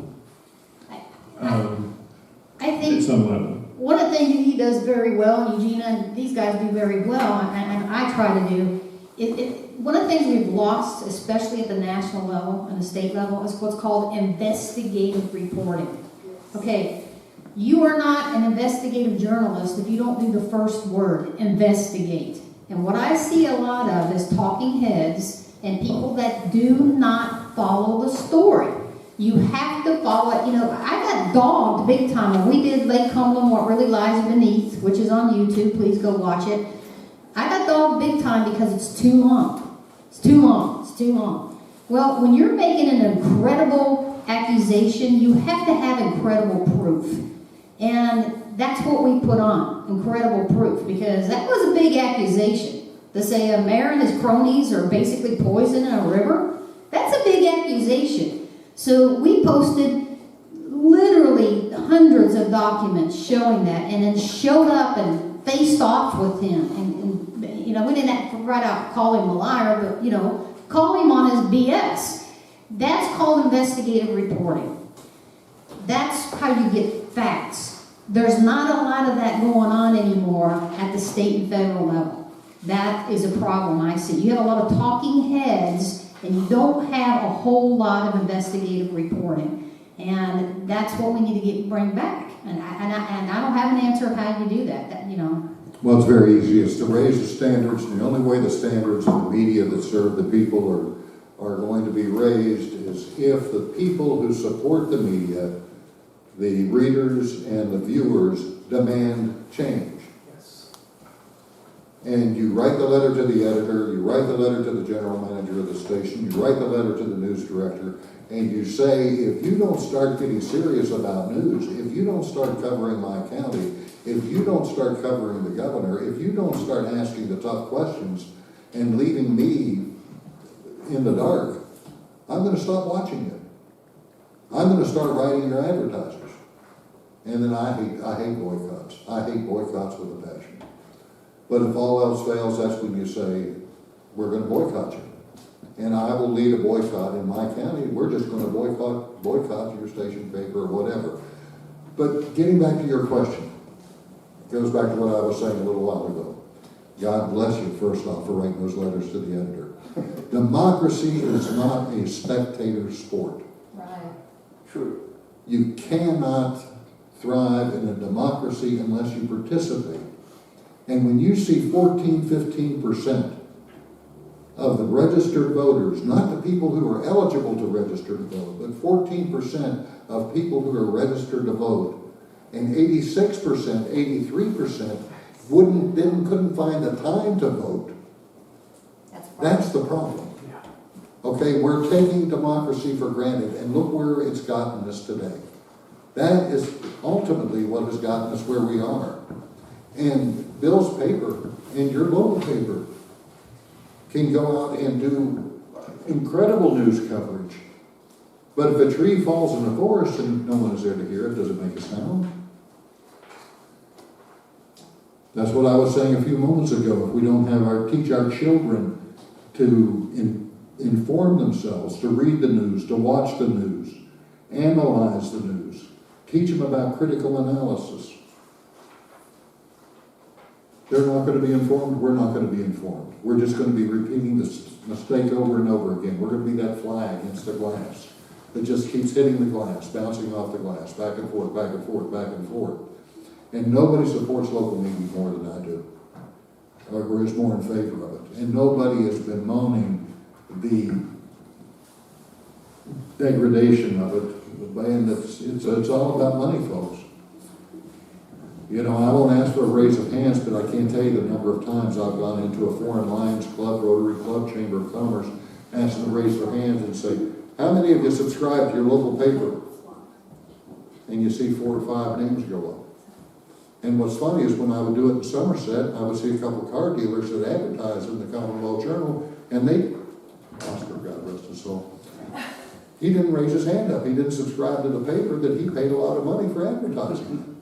I think at some level. one of the things he does very well, and Eugenia and these guys do very well, and I try to do, one of the things we've lost, especially at the national level and the state level, is what's called investigative reporting. Okay, You are not an investigative journalist if you don't do the first word, investigate. And what I see a lot of is talking heads and people that do not follow the story. You have to follow it. You know, I got dogged big time when we did Lake Cumberland, What Really Lies Beneath, which is on YouTube. Please go watch it. I got dogged big time because it's too long. It's too long. It's too long. Well, when you're making an incredible accusation, you have to have incredible proof. And that's what we put on, incredible proof, because that was a big accusation. To say a mayor and his cronies are basically poisoning a river, that's a big accusation. So we posted literally hundreds of documents showing that, and then showed up and faced off with him. And you know, we didn't have to right out call him a liar, but, you know, call him on his BS. That's called investigative reporting. That's how you get facts. There's not a lot of that going on anymore at the state and federal level. That is a problem I see. You have a lot of talking heads, and you don't have a whole lot of investigative reporting. And that's what we need to bring back. And I don't have an answer of how you do that, you know. Well, it's very easy. It's to raise the standards. The only way the standards of the media that serve the people are going to be raised is if the people who support the media, the readers and the viewers, demand change. Yes. And you write the letter to the editor, you write the letter to the general manager of the station, you write the letter to the news director, and you say, if you don't start getting serious about news, if you don't start covering my county, if you don't start covering the governor, if you don't start asking the tough questions and leaving me in the dark, I'm going to stop watching it. I'm going to start writing your advertisers. And then I hate boycotts. I hate boycotts with a passion. But if all else fails, that's when you say, we're going to boycott you. And I will lead a boycott in my county. We're just going to boycott your station paper or whatever. But getting back to your question, it goes back to what I was saying a little while ago. God bless you, first off, for writing those letters to the editor. Democracy is not a spectator sport. Right. True. You cannot thrive in a democracy unless you participate. And when you see 15% of the registered voters, not the people who are eligible to register to vote, but 14% of people who are registered to vote, and 86%, 83% couldn't find the time to vote. That's the problem. Okay, we're taking democracy for granted, and look where it's gotten us today. That is ultimately what has gotten us where we are. And Bill's paper and your local paper can go out and do incredible news coverage. But if a tree falls in the forest and no one is there to hear it, does it make a sound? That's what I was saying a few moments ago. If we don't teach our children to inform themselves, to read the news, to watch the news, analyze the news, teach them about critical analysis, they're not going to be informed, we're not going to be informed. We're just going to be repeating this mistake over and over again. We're going to be that fly against the glass that just keeps hitting the glass, bouncing off the glass, back and forth, back and forth, back and forth. And nobody supports local media more than I do, or is more in favor of it. And nobody has been moaning the degradation of it, and it's all about money, folks. You know, I won't ask for a raise of hands, but I can't tell you the number of times I've gone into a Foreign Lions Club, Rotary Club, Chamber of Commerce, asked them to raise their hands and say, how many of you subscribe to your local paper? And you see 4 or 5 names go up. And what's funny is when I would do it in Somerset, I would see a couple of car dealers that advertise in the Commonwealth Journal, and Oscar, God rest his soul, he didn't raise his hand up. He didn't subscribe to the paper that he paid a lot of money for advertising.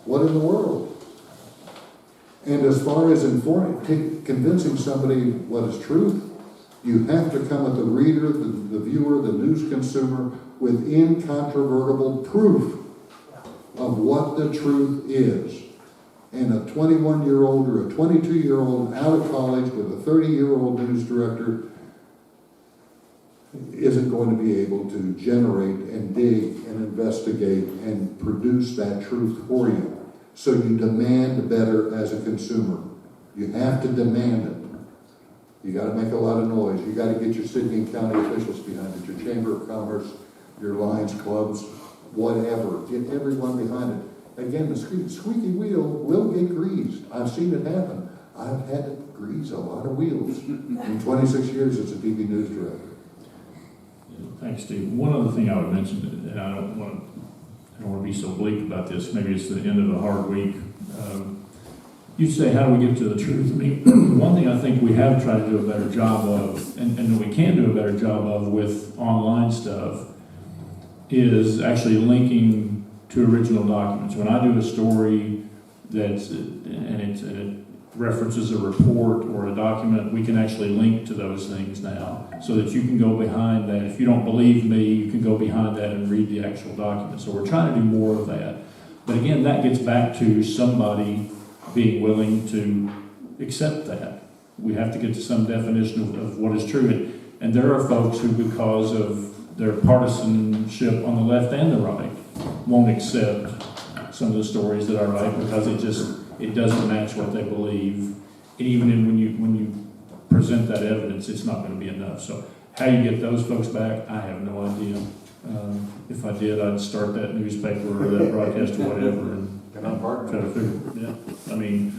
What in the world? And as far as convincing somebody what is truth, you have to come at the reader, the viewer, the news consumer with incontrovertible proof of what the truth is. And a 21-year-old or a 22-year-old out of college with a 30-year-old news director, isn't going to be able to generate and dig and investigate and produce that truth for you. So you demand better as a consumer. You have to demand it. You got to make a lot of noise. You got to get your city and county officials behind it, your chamber of commerce, your Lions clubs, whatever. Get everyone behind it. Again, the squeaky wheel will get greased. I've seen it happen. I've had to grease a lot of wheels. In 26 years as a TV news director. Thanks, Steve. One other thing I would mention, and I don't want to be so bleak about this. Maybe it's the end of a hard week. You say, how do we get to the truth? I mean, one thing I think we have tried to do a better job of, and that we can do a better job of with online stuff, is actually linking to original documents. When I do a story and it references a report or a document, we can actually link to those things now, so that you can go behind that. If you don't believe me, you can go behind that and read the actual document. So we're trying to do more of that. But again, that gets back to somebody being willing to accept that. We have to get to some definition of what is true. And there are folks who, because of their partisanship on the left and the right, won't accept some of the stories that I write because it doesn't match what they believe. And even when you present that evidence, it's not going to be enough. So how you get those folks back, I have no idea. If I did, I'd start that newspaper or that broadcast or whatever and try to figure. Yeah, I mean,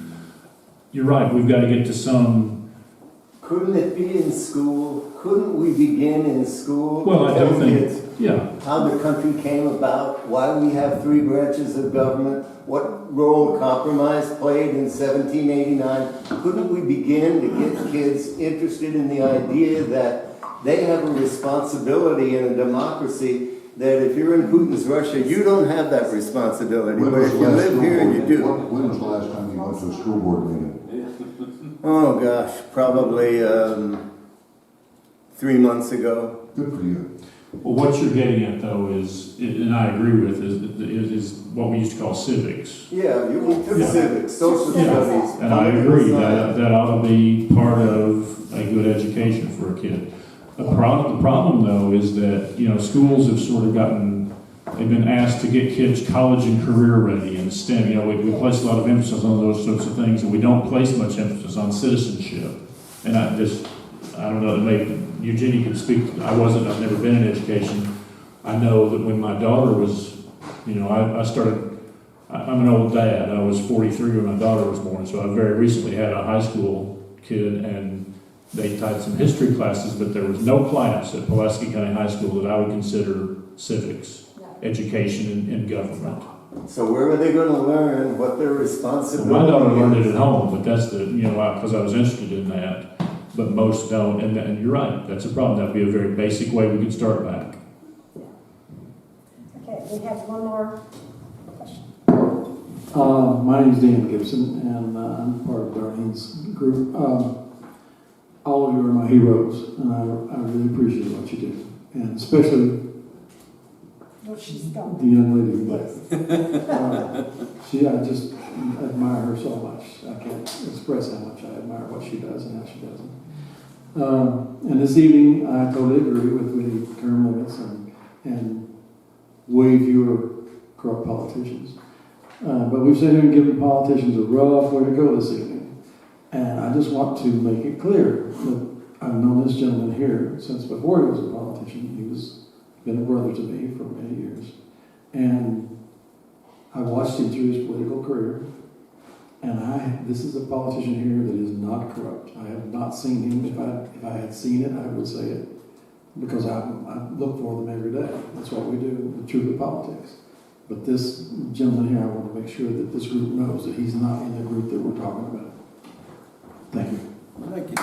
you're right. We've got to get to some. Couldn't it be in school? Couldn't we begin in school? Well, I don't think. Kids Yeah. how the country came about, why we have 3 branches of government, what role compromise played in 1789. Couldn't we begin to get kids interested in the idea that they have a responsibility in a democracy, that if you're in Putin's Russia, you don't have that responsibility, but if you live here, you do. When was the last time you went to a school board meeting? Oh gosh, probably 3 months ago. Good for you. Well, what you're getting at, though, is, and I agree with, is what we used to call civics. Yeah, we took civics, social studies. And I agree that ought to be part of a good education for a kid. The problem, though, is that, schools have sort of they've been asked to get kids college and career ready in STEM. We place a lot of emphasis on those sorts of things, and we don't place much emphasis on citizenship. And I don't know, maybe Eugenia could speak. I've never been in education. I know that when my daughter was, I'm an old dad. I was 43 when my daughter was born, so I very recently had a high school kid, and they taught some history classes, but there was no class at Pulaski County High School that I would consider civics, education, and government. So where are they going to learn what their responsibility My daughter learned it is? at home, but that's because I was interested in that. But most don't, and you're right, that's a problem. That'd be a very basic way we could start back. Okay, we have one more question. My name is Dan Gibson, and I'm part of Darlene's group. All of you are my heroes, and I really appreciate what you do, and especially Well, she's gone. the young lady who left. I just admire her so much. I can't express how much I admire what she does and how she does it. And this evening, I totally agree with the term limits and way fewer corrupt politicians. But we've sat here and given politicians a rough way to go this evening. And I just want to make it clear that I've known this gentleman here since before he was a politician. He's been a brother to me for many years. And I watched him through his political career. And this is a politician here that is not corrupt. I have not seen him. If I had seen it, I would say it. Because I look for them every day. That's what we do, the truth of politics. But this gentleman here, I want to make sure that this group knows that he's not in the group that we're talking about. Thank you. Thank you.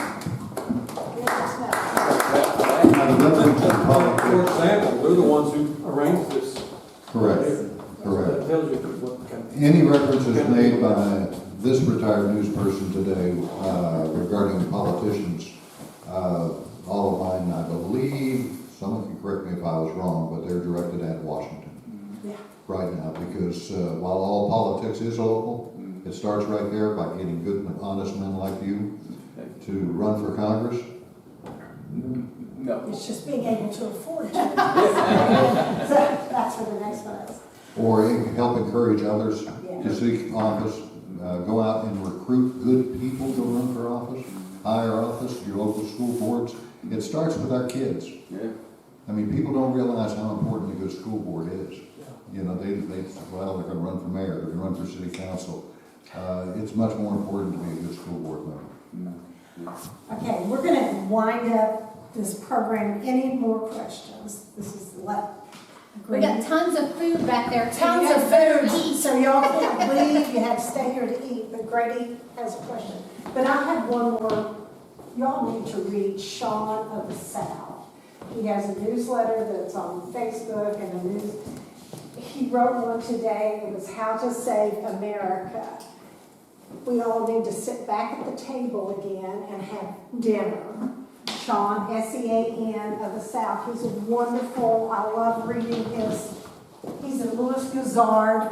For example, we're the ones who arranged this. Correct. That tells you what kind of... Any references made by this retired news person today regarding politicians, all of mine, I believe, someone can correct me if I was wrong, but they're directed at Washington right now, because while all politics is local, it starts right there by getting good and honest men like you to run for Congress. No. It's just being able to afford to. So that's where the next one is. Or help encourage others to seek office, go out and recruit good people to run for office, higher office, your local school boards. It starts with our kids. Yeah. I mean, people don't realize how important a good school board is. You know, they're gonna run for mayor, they're gonna run for city council. It's much more important to be a good school board member. Okay, we're gonna wind up this program. Any more questions? This is We got tons of food back there. too. tons You of guys better food, eat. so y'all can't leave. You have to stay here to eat. But Grady has a question. But I have one more. Y'all need to read Sean of the South. He has a newsletter that's on Facebook and a news. He wrote one today. It was How to Save America. We all need to sit back at the table again and have dinner. Sean, S-E-A-N of the South. He's a wonderful, I love reading his, he's a Louis Guzard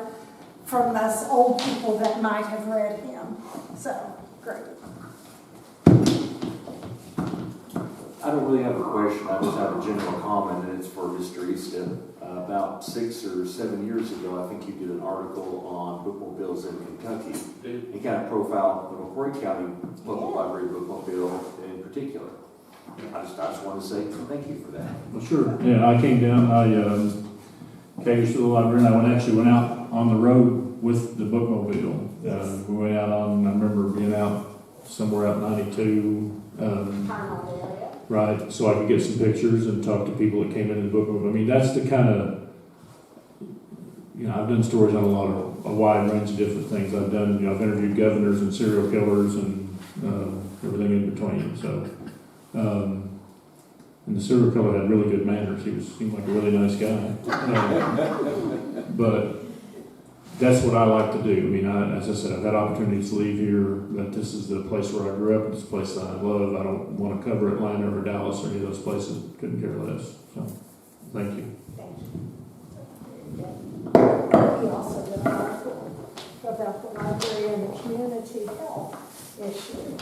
from us old people that might have read him. So, great. I don't really have a question, I just have a general comment, and it's for Mr. Estep. About 6 or 7 years ago, I think you did an article on bookmobiles in Kentucky. You kind of profiled the McCreary County Local Library bookmobile in particular. I just want to say thank you for that. Well, sure. Yeah, I came down, I came to the library, and I actually went out on the road with the bookmobile. Yes. We went out on, I remember being out somewhere out 92, Time on the area. right, so I could get some pictures and talk to people that came into the bookmobile. I mean, that's the kind of, you know, I've done stories on a wide range of different things. I've done, you know, I've interviewed governors and serial killers and everything in between, so. And the serial killer had really good manners. Seemed like a really nice guy. But that's what I like to do. I mean, as I said, I've had opportunities to leave here, but this is the place where I grew up. It's a place that I love. I don't want to cover Atlanta or Dallas or any of those places. Couldn't care less. So, thank you. Thank you. He also did an article about the library and the community health issue.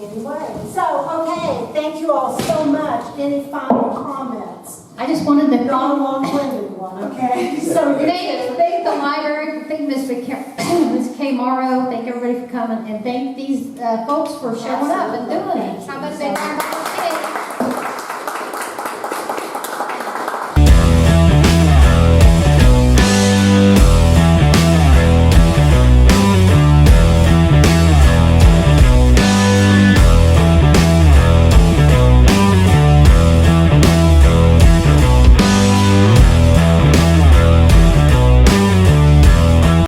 Anyway, so, okay, thank you all so much. Any final comments? I just wanted to Not a long-winded one, okay? So you thank the library, thank Ms. K. Morrow, thank everybody for coming, and thank these folks for showing up and doing it. How about they